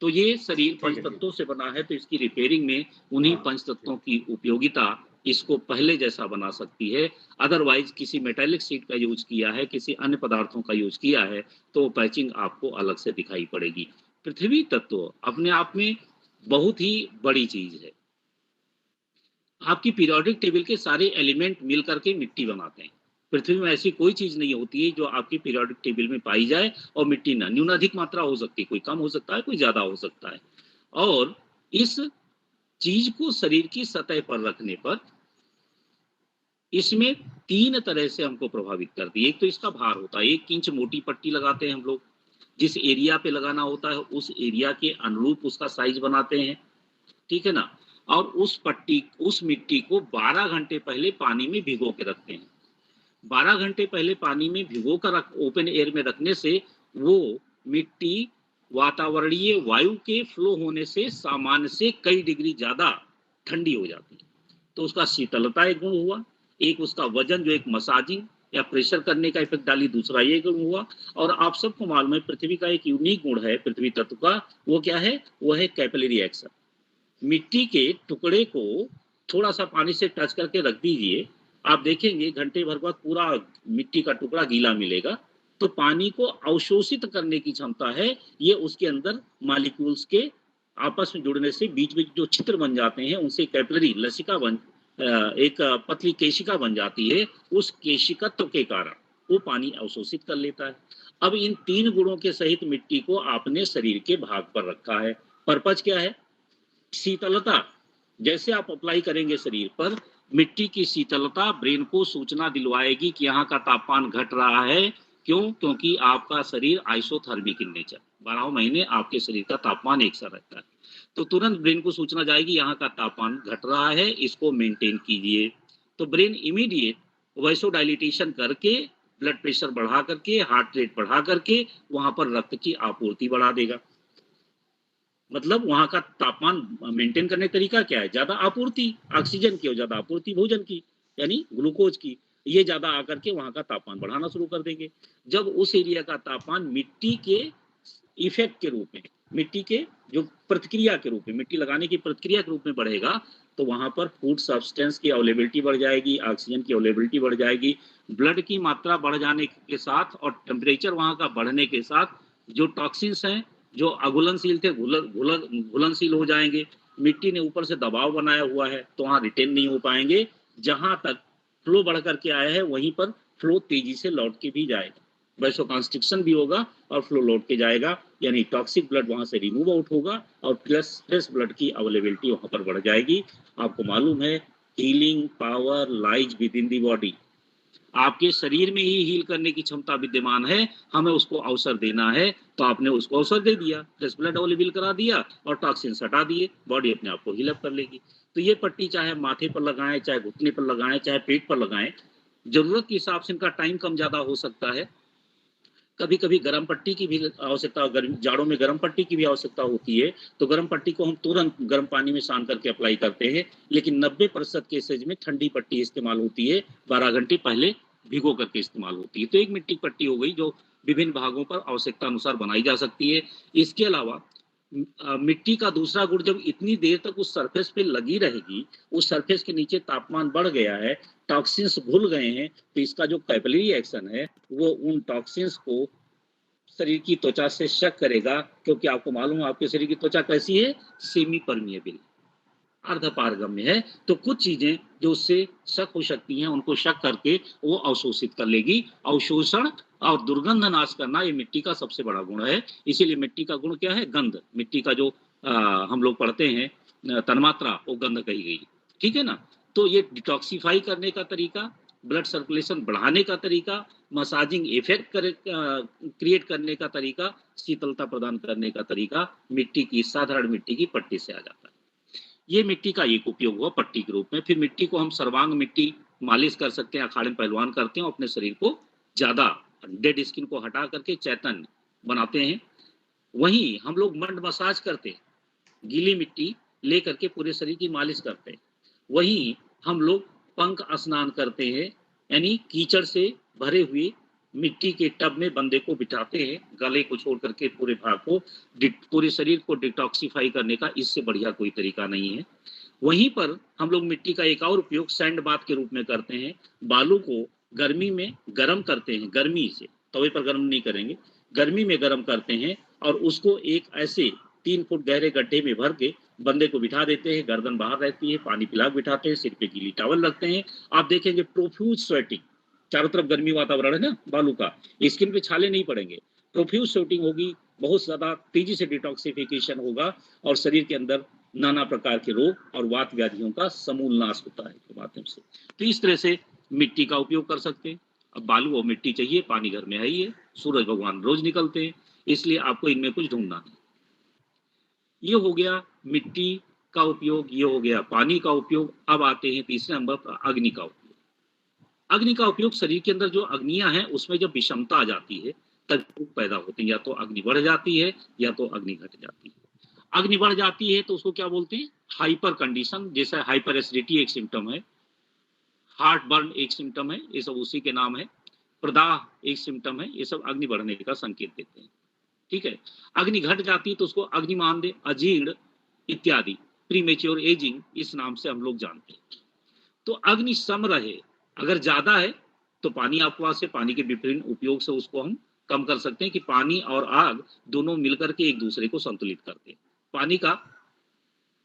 तो ये शरीर पंच तत्वों से बना है, तो इसकी रिपेयरिंग में उन्हीं पंच तत्वों की उपयोगिता इसको पहले जैसा बना सकती है। अदरवाइज किसी मेटालिक सीट का यूज किया है, किसी अन्य पदार्थों का यूज किया है, तो पैचिंग आपको अलग से दिखाई पड़ेगी। पृथ्वी तत्व अपने आप में बहुत ही बड़ी चीज है। आपकी पीरियोडिक टेबल के सारे एलिमेंट मिल करके मिट्टी बनाते हैं। पृथ्वी में ऐसी कोई चीज नहीं होती है जो आपकी पीरियोडिक टेबल में पाई जाए और मिट्टी ना, न्यूनाधिक मात्रा हो सकती है, कोई कम हो सकता है, कोई ज्यादा हो सकता है। और इस चीज को शरीर की सतह पर रखने पर इसमें 3 तरह से हमको प्रभावित करती है। एक तो इसका भार होता है, 1 इंच मोटी पट्टी लगाते हैं हम लोग, जिस एरिया पे लगाना होता है उस एरिया के अनुरूप उसका साइज बनाते हैं, ठीक है ना। और उस मिट्टी को 12 घंटे पहले पानी में भिगो के रखते हैं। 12 घंटे पहले पानी में भिगो कर ओपन एयर में रखने से वो मिट्टी वातावरणीय वायु के फ्लो होने से सामान्य से कई डिग्री ज्यादा ठंडी हो जाती है। तो उसका शीतलता एक गुण हुआ, एक उसका वजन जो एक मसाजिंग या प्रेशर करने का इफेक्ट डाली, दूसरा ये गुण हुआ। और आप सबको मालूम है पृथ्वी का एक यूनिक गुण है पृथ्वी तत्व का, वो क्या है? वो है कैपिलरी एक्शन। मिट्टी के टुकड़े को थोड़ा सा पानी से टच करके रख दीजिए, आप देखेंगे घंटे भर बाद पूरा मिट्टी का टुकड़ा गीला मिलेगा। तो पानी को अवशोषित करने की क्षमता है, ये उसके अंदर मॉलिक्यूल्स के आपस में जुड़ने से बीच में जो छिद्र बन जाते हैं उनसे कैपिलरी लसिका बन एक पतली केशिका बन जाती है, उस केशिकत्व के कारण वो पानी अवशोषित कर लेता है। अब इन 3 गुणों के सहित मिट्टी को आपने शरीर के भाग पर रखा है। पर्पज क्या है? शीतलता। जैसे आप अप्लाई करेंगे शरीर पर, मिट्टी की शीतलता ब्रेन को सूचना दिलवाएगी कि यहाँ का तापमान घट रहा है। क्यों? क्योंकि आपका शरीर आइसोथर्मिक इन नेचर, 12 महीने आपके शरीर का तापमान एक सा रहता है। तो तुरंत ब्रेन को सूचना जाएगी यहाँ का तापमान घट रहा है, इसको मेंटेन कीजिए। तो ब्रेन इमीडिएट वैसोडाइलिटेशन करके, ब्लड प्रेशर बढ़ा करके, हार्ट रेट बढ़ा करके वहां पर रक्त की आपूर्ति बढ़ा देगा। मतलब वहां का तापमान मेंटेन करने का तरीका क्या है? ज्यादा आपूर्ति ऑक्सीजन की और ज्यादा आपूर्ति भोजन की, यानी ग्लूकोज की, ये ज्यादा आकर के वहां का तापमान बढ़ाना शुरू कर देंगे। जब उस एरिया का तापमान मिट्टी के इफेक्ट के रूप में, मिट्टी के जो प्रतिक्रिया के रूप में, मिट्टी लगाने की प्रतिक्रिया के रूप में बढ़ेगा, तो वहां पर फूड सब्सटेंस की अवेलेबिलिटी बढ़ जाएगी, ऑक्सीजन की अवेलेबिलिटी बढ़ जाएगी, ब्लड की मात्रा बढ़ जाने के साथ और टेम्परेचर वहां का बढ़ने के साथ जो टॉक्सिन्स हैं जो अघुलनशील थे घुलनशील हो जाएंगे। मिट्टी ने ऊपर से दबाव बनाया हुआ है तो वहां रिटेन नहीं हो पाएंगे। जहां तक फ्लो बढ़ करके आया है वहीं पर फ्लो तेजी से लौट के भी जाएगा, वैसो कॉन्स्ट्रिक्शन भी होगा और फ्लो लौट के जाएगा, यानी टॉक्सिक ब्लड वहां से रिमूव आउट होगा और प्लस फ्रेश ब्लड की अवेलेबिलिटी वहां पर बढ़ जाएगी। आपको मालूम है healing power lies with in the body, आपके शरीर में ही हील करने की क्षमता विद्यमान है, हमें उसको अवसर देना है। तो आपने उसको अवसर दे दिया, फ्रेश ब्लड अवेलेबल करा दिया और टॉक्सिन हटा दिए, बॉडी अपने आप को हील अप कर लेगी। तो ये पट्टी चाहे माथे पर लगाएं, चाहे घुटने पर लगाएं, चाहे पेट पर लगाएं, जरूरत के हिसाब से इनका टाइम कम ज्यादा हो सकता है। कभी कभी गर्म पट्टी की भी आवश्यकता, जाड़ों में गर्म पट्टी की भी आवश्यकता होती है, तो गर्म पट्टी को हम तुरंत गर्म पानी में सान करके अप्लाई करते हैं। लेकिन 90% केसेज में ठंडी पट्टी इस्तेमाल होती है, 12 घंटे पहले भिगो करके इस्तेमाल होती है। तो एक मिट्टी पट्टी हो गई जो विभिन्न भागों पर आवश्यकता अनुसार बनाई जा सकती है। इसके अलावा मिट्टी का दूसरा गुण, जब इतनी देर तक उस सरफेस पे लगी रहेगी, उस सरफेस के नीचे तापमान बढ़ गया है, टॉक्सिन्स घुल गए हैं, तो इसका जो कैपिलरी एक्शन है वो उन टॉक्सिन्स को शरीर की त्वचा से शक करेगा। क्योंकि आपको मालूम है आपके शरीर की त्वचा कैसी है? सेमी परमिएबल, अर्धपारगम्य है। तो कुछ चीजें जो उससे शक हो सकती हैं उनको शक करके वो अवशोषित कर लेगी। अवशोषण और दुर्गंध नाश करना ये मिट्टी का सबसे बड़ा गुण है। इसीलिए मिट्टी का गुण क्या है? गंध। मिट्टी का जो हम लोग पढ़ते हैं तन्मात्रा, वो गंध कही गई, ठीक है ना। तो ये डिटॉक्सिफाई करने का तरीका, ब्लड सर्कुलेशन बढ़ाने का तरीका, मसाजिंग इफेक्ट क्रिएट करने का तरीका, शीतलता प्रदान करने का तरीका मिट्टी की, साधारण मिट्टी की पट्टी से आ जाता है। ये मिट्टी का एक उपयोग हुआ पट्टी के रूप में। फिर मिट्टी को हम सर्वांग मिट्टी मालिश कर सकते हैं, अखाड़े में पहलवान करते हैं, अपने शरीर को ज्यादा डेड स्किन को हटा करके चैतन्य बनाते हैं। वहीं हम लोग मंड मसाज करते हैं, गीली मिट्टी ले करके पूरे शरीर की मालिश करते हैं। वहीं हम लोग पंख स्नान करते हैं, यानी कीचड़ से भरे हुए मिट्टी के टब में बंदे को बिठाते हैं, गले को छोड़ करके पूरे भाग को, पूरे शरीर को डिटॉक्सिफाई करने का इससे बढ़िया कोई तरीका नहीं है। वहीं पर हम लोग मिट्टी का एक और उपयोग सैंड बाथ के रूप में करते हैं। बालू को गर्मी में गर्म करते हैं, गर्मी से, तवे पर गर्म नहीं करेंगे, गर्मी में गर्म करते हैं और उसको एक ऐसे 3 फुट गहरे गड्ढे में भर के बंदे को बिठा देते हैं, गर्दन बाहर रहती है, पानी पिला बिठाते हैं, सिर पे गीली टॉवल रखते हैं। आप देखेंगे प्रोफ्यूज स्वेटिंग, चारों तरफ गर्मी वातावरण है ना बालू का, स्किन पे छाले नहीं पड़ेंगे, प्रोफ्यूज स्वेटिंग होगी, बहुत ज्यादा तेजी से डिटॉक्सिफिकेशन होगा और शरीर के अंदर नाना प्रकार के रोग और वात व्याधियों का समूल नाश होता है के माध्यम से। तो इस तरह से मिट्टी का उपयोग कर सकते हैं। अब बालू और मिट्टी चाहिए, पानी घर में है ही है, सूरज भगवान रोज निकलते हैं, इसलिए आपको इनमें कुछ ढूंढना है। ये हो गया मिट्टी का उपयोग, ये हो गया पानी का उपयोग। अब आते हैं तीसरे नंबर पर अग्नि का उपयोग। अग्नि का उपयोग शरीर के अंदर जो अग्नियां हैं उसमें जब विषमता आ जाती है तब पैदा होते हैं, या तो अग्नि बढ़ जाती है या तो अग्नि घट जाती है। अग्नि बढ़ जाती है तो उसको क्या बोलते हैं, हाइपर कंडीशन, जैसे हाइपर एसिडिटी एक सिम्टम है, हार्ट बर्न एक सिम्टम है, ये सब उसी के नाम है, प्रदाह एक सिम्टम है, ये सब अग्नि बढ़ने का संकेत देते हैं। ठीक है, अग्नि घट जाती है तो उसको अग्निमांद्य, अजीर्ण इत्यादि, प्रीमेच्योर एजिंग, इस नाम से हम लोग जानते हैं। तो अग्नि सम रहे, अगर ज्यादा है तो पानी आपवा से, पानी के विभिन्न उपयोग से उसको हम कम कर सकते हैं कि पानी और आग दोनों मिलकर के एक दूसरे को संतुलित करते हैं। पानी का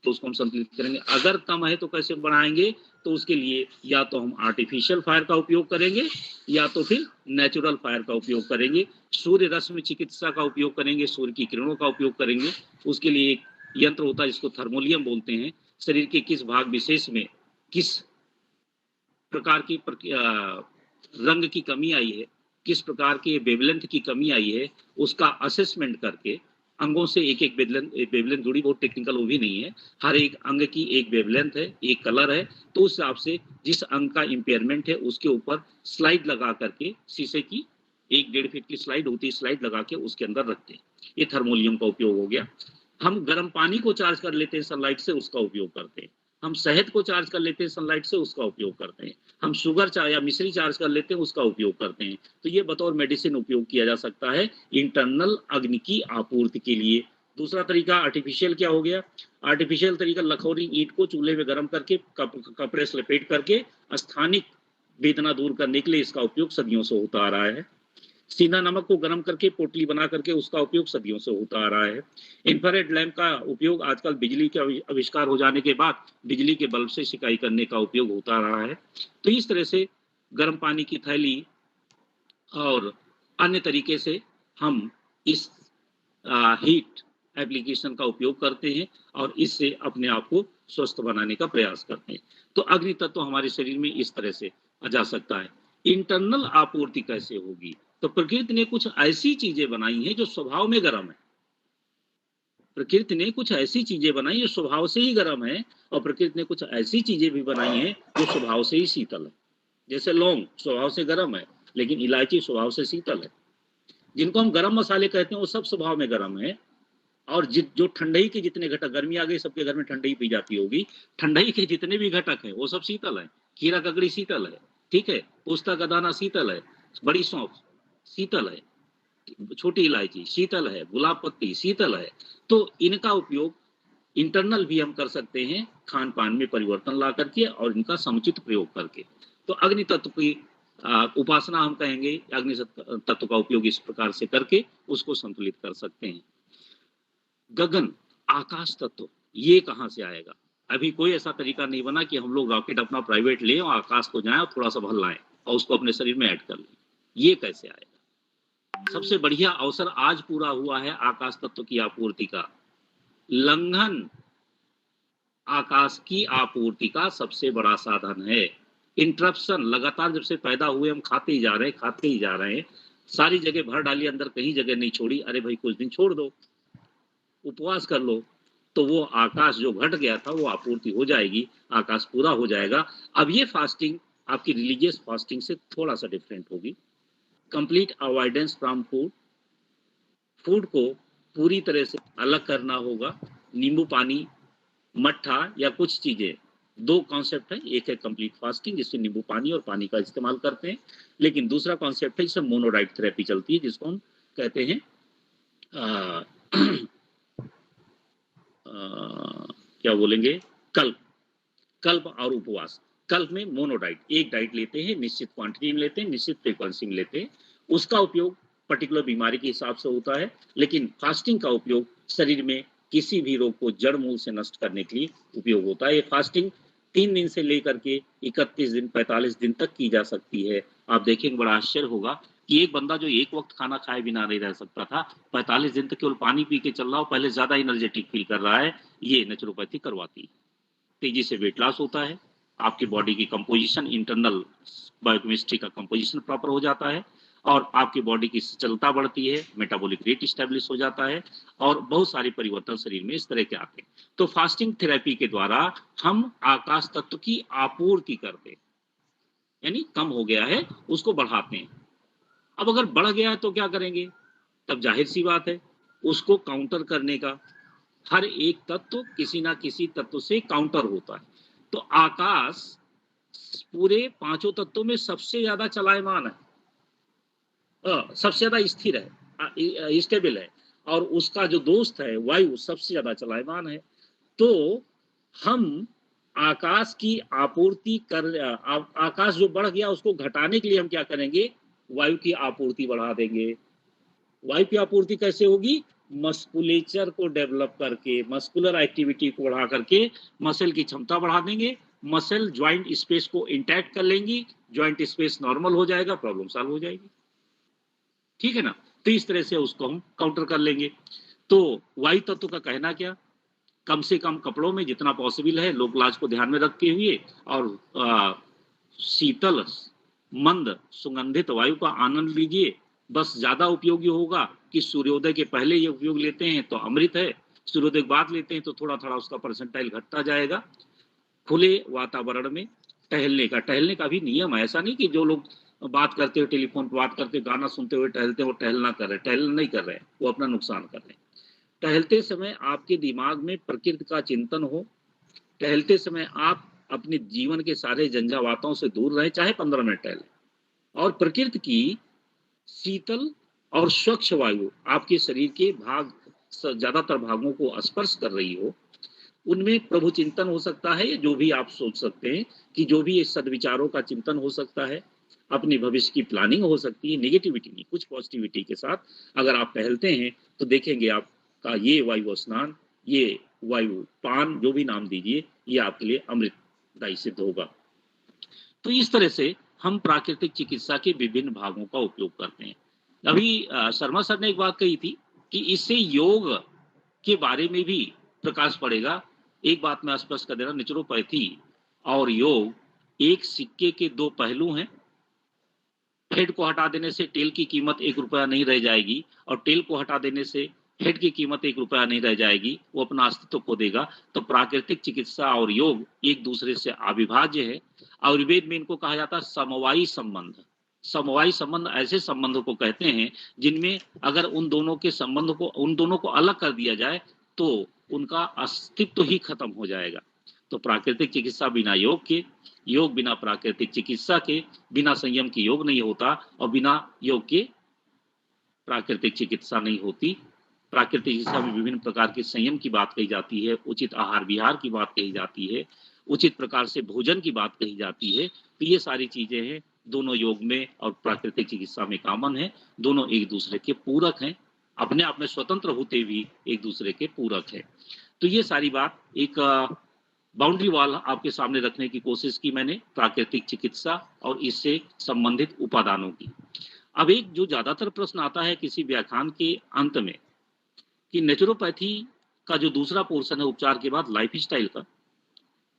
तो उसको हम संतुलित करेंगे। अगर कम है तो कैसे बढ़ाएंगे, तो उसके लिए या तो हम आर्टिफिशियल फायर का उपयोग करेंगे या तो फिर नेचुरल फायर का उपयोग करेंगे। सूर्य रश्मि चिकित्सा का उपयोग करेंगे, सूर्य की किरणों का उपयोग करेंगे। उसके लिए एक यंत्र होता है जिसको थर्मोलियम बोलते हैं। शरीर के किस भाग विशेष में किस प्रकार की रंग की कमी आई है, किस प्रकार की वेवलेंथ की कमी आई है, उसका असेसमेंट करके अंगों से एक एक वेवलेंथ जुड़ी, बहुत टेक्निकल वो भी नहीं है, हर एक अंग की एक वेवलेंथ है, एक कलर है, तो उस हिसाब से जिस अंग का इंपेयरमेंट है उसके ऊपर स्लाइड लगा करके, शीशे की 1-1.5 फीट की स्लाइड होती है, स्लाइड लगा के उसके अंदर रखते हैं। ये थर्मोलियम का उपयोग हो गया। हम गर्म पानी को चार्ज कर लेते हैं सनलाइट से, उसका उपयोग करते हैं। हम शहद को चार्ज कर लेते हैं सनलाइट से, उसका उपयोग करते हैं। हम शुगर या मिश्री चार्ज कर लेते हैं, उसका उपयोग करते हैं। तो ये बतौर मेडिसिन उपयोग किया जा सकता है इंटरनल अग्नि की आपूर्ति के लिए। दूसरा तरीका आर्टिफिशियल क्या हो गया, आर्टिफिशियल तरीका लखौरी ईंट को चूल्हे में गर्म करके कपड़े से लपेट करके स्थानिक वेदना दूर करने के लिए इसका उपयोग सदियों से होता आ रहा है। सीना नमक को गर्म करके पोटली बना करके उसका उपयोग सदियों से होता आ रहा है। इंफ्रारेड लैंप का उपयोग आजकल बिजली के आविष्कार हो जाने के बाद बिजली के बल्ब से सिकाई करने का उपयोग होता रहा है। तो इस तरह से गर्म पानी की थैली और अन्य तरीके से हम इस हीट एप्लीकेशन का उपयोग करते हैं और इससे अपने आप को स्वस्थ बनाने का प्रयास करते हैं। तो अग्नि तत्व हमारे शरीर में इस तरह से जा सकता है। इंटरनल आपूर्ति कैसे होगी, तो प्रकृति ने कुछ ऐसी चीजें बनाई हैं जो स्वभाव में गर्म है। प्रकृति ने कुछ ऐसी चीजें बनाई जो स्वभाव से ही गर्म है, और प्रकृति ने कुछ ऐसी चीजें भी बनाई हैं जो स्वभाव से ही शीतल है। जैसे लौंग स्वभाव से गर्म है, लेकिन इलायची स्वभाव से शीतल है। जिनको हम गरम मसाले कहते हैं वो सब स्वभाव में गर्म है। और जो ठंडई के जितने घटक, गर्मी आ गई सबके घर में ठंडई पी जाती होगी, ठंडई के जितने भी घटक हैं वो सब शीतल है। खीरा ककड़ी शीतल है, ठीक है, पोस्ता का दाना शीतल है, बड़ी सौंफ शीतल है, छोटी इलायची शीतल है, गुलाब पत्ती शीतल है। तो इनका उपयोग इंटरनल भी हम कर सकते हैं खान पान में परिवर्तन ला करके और इनका समुचित प्रयोग करके। तो अग्नि तत्व की उपासना हम कहेंगे, अग्नि तत्व का उपयोग इस प्रकार से करके उसको संतुलित कर सकते हैं। गगन आकाश तत्व ये कहां से आएगा? अभी कोई ऐसा तरीका नहीं बना कि हम लोग रॉकेट अपना प्राइवेट ले और आकाश को जाएं और थोड़ा सा भर लाएं और उसको अपने शरीर में ऐड कर लें। ये कैसे आएगा? सबसे बढ़िया अवसर आज पूरा हुआ है आकाश तत्व की आपूर्ति का। लंघन आकाश की आपूर्ति का सबसे बड़ा साधन है। इंटरप्शन लगातार जब से पैदा हुए हम खाते ही जा रहे हैं, सारी जगह भर डाली, अंदर कहीं जगह नहीं छोड़ी। अरे भाई कुछ दिन छोड़ दो, उपवास कर लो, तो वो आकाश जो घट गया था वो आपूर्ति हो जाएगी, आकाश पूरा हो जाएगा। अब ये फास्टिंग आपकी रिलीजियस फास्टिंग से थोड़ा सा डिफरेंट होगी। Complete avoidance from food, food को पूरी तरह से अलग करना होगा। नींबू पानी, मट्ठा या कुछ चीजें, दो कॉन्सेप्ट है। एक है कंप्लीट फास्टिंग जिसमें नींबू पानी और पानी का इस्तेमाल करते हैं, लेकिन दूसरा कॉन्सेप्ट है जिसमें मोनोडाइट थेरेपी चलती है, जिसको हम कहते हैं क्या बोलेंगे, कल्प और उपवास। कल्प में मोनोडाइट, एक डाइट लेते हैं, निश्चित क्वांटिटी में लेते हैं, निश्चित फ्रीक्वेंसी में लेते हैं, उसका उपयोग पर्टिकुलर बीमारी के हिसाब से होता है। लेकिन फास्टिंग का उपयोग शरीर में किसी भी रोग को जड़ मूल से नष्ट करने के लिए उपयोग होता है। ये फास्टिंग 3 दिन से लेकर के 31 दिन 45 दिन तक की जा सकती है। आप देखेंगे बड़ा आश्चर्य होगा कि एक बंदा जो एक वक्त खाना खाए बिना नहीं रह सकता था, 45 दिन तक केवल पानी पी के चल रहा हो, पहले ज्यादा एनर्जेटिक फील कर रहा है। ये नेचुरोपैथी करवाती है। तेजी से वेट लॉस होता है, आपकी बॉडी की कंपोजिशन, इंटरनल बायोकेमिस्ट्री का कंपोजिशन प्रॉपर हो जाता है और आपकी बॉडी की सचलता बढ़ती है, मेटाबॉलिक रेट स्टेब्लिश हो जाता है और बहुत सारे परिवर्तन शरीर में इस तरह के आते हैं। तो फास्टिंग थेरेपी के द्वारा हम आकाश तत्व की आपूर्ति करते हैं। यानी कम हो गया है उसको बढ़ाते हैं। अब अगर बढ़ गया है तो क्या करेंगे? तब जाहिर सी बात है उसको काउंटर करने का, हर एक तत्व किसी ना किसी तत्व से काउंटर होता है। तो आकाश पूरे पांचों तत्वों में सबसे ज्यादा चलायमान है, सबसे ज्यादा स्थिर है, स्टेबल है, और उसका जो दोस्त है वायु सबसे ज्यादा चलायमान है। तो हम आकाश की आपूर्ति आकाश जो बढ़ गया उसको घटाने के लिए हम क्या करेंगे? वायु की आपूर्ति बढ़ा देंगे। वायु की आपूर्ति कैसे होगी? मस्कुलेचर को डेवलप करके, मस्कुलर एक्टिविटी को बढ़ा करके मसल की क्षमता बढ़ा देंगे, मसल ज्वाइंट स्पेस को इंटैक्ट कर लेंगी, ज्वाइंट स्पेस नॉर्मल हो जाएगा, प्रॉब्लम सॉल्व हो जाएगी। ठीक है ना? तो इस तरह से उसको हम काउंटर कर लेंगे। तो वायु तत्व का कहना क्या? कम से कम कपड़ों में जितना पॉसिबल है लोक लाज को ध्यान में रखते हुए और शीतल मंद सुगंधित वायु का आनंद लीजिए। बस ज्यादा उपयोगी होगा कि सूर्योदय के पहले ये उपयोग लेते हैं तो अमृत है, सूर्योदय के बाद लेते हैं तो थोड़ा थोड़ा उसका परसेंटाइल घटता जाएगा। खुले वातावरण में टहलने का भी नियम है। ऐसा नहीं कि जो लोग बात करते हुए, टेलीफोन पर बात करते हुए, गाना सुनते हुए टहलते हैं, वो टहलना कर रहे हैं। टहलना नहीं कर रहे हैं, वो अपना नुकसान कर रहे हैं। टहलते समय आपके दिमाग में प्रकृति का चिंतन हो, टहलते समय आप अपने जीवन के सारे झंझावातों से दूर रहे, चाहे 15 मिनट टहलें, और प्रकृति की शीतल और स्वच्छ वायु आपके शरीर के ज्यादातर भागों को स्पर्श कर रही हो, उनमें प्रभु चिंतन हो सकता है। जो भी आप सोच सकते हैं कि जो भी सद्विचारों का चिंतन हो सकता है, अपनी भविष्य की प्लानिंग हो सकती है, नेगेटिविटी नहीं, कुछ पॉजिटिविटी के साथ अगर आप टहलते हैं तो देखेंगे आपका ये वायु स्नान, ये वायु पान, जो भी नाम दीजिए, ये आपके लिए अमृतदायी सिद्ध होगा। तो इस तरह से हम प्राकृतिक चिकित्सा के विभिन्न भागों का उपयोग करते हैं। अभी शर्मा सर ने एक बात कही थी कि इससे योग के बारे में भी प्रकाश पड़ेगा। एक बात मैं स्पष्ट कर दे रहा हूं, नेचुरोपैथी और योग एक सिक्के के दो पहलू हैं। हेड को हटा देने से टेल की कीमत 1 रुपया नहीं रह जाएगी, और टेल को हटा देने से हेड की कीमत 1 रुपया नहीं रह जाएगी, वो अपना अस्तित्व खो देगा। तो प्राकृतिक चिकित्सा और योग एक दूसरे से अविभाज्य है। आयुर्वेद में इनको कहा जाता है समवायी संबंध। समवायी संबंध ऐसे संबंधों को कहते हैं जिनमें अगर उन दोनों को अलग कर दिया जाए तो उनका अस्तित्व ही खत्म हो जाएगा। तो प्राकृतिक चिकित्सा बिना योग के, योग बिना प्राकृतिक चिकित्सा के, बिना संयम के योग नहीं होता, और बिना योग के प्राकृतिक चिकित्सा नहीं होती। प्राकृतिक चिकित्सा में विभिन्न प्रकार के संयम की बात कही जाती है, उचित आहार विहार की बात कही जाती है, उचित प्रकार से भोजन की बात कही जाती है। तो ये सारी चीजें हैं, दोनों योग में और प्राकृतिक चिकित्सा में कॉमन है। दोनों एक दूसरे के पूरक हैं, अपने आप में स्वतंत्र होते भी एक दूसरे के पूरक है। तो ये सारी बात एक बाउंड्री वॉल आपके सामने रखने की कोशिश की मैंने, प्राकृतिक चिकित्सा और इससे संबंधित उपादानों की। अब एक जो ज्यादातर प्रश्न आता है किसी व्याख्यान के अंत में कि नेचुरोपैथी का जो दूसरा पोर्शन है उपचार के बाद लाइफ स्टाइल का,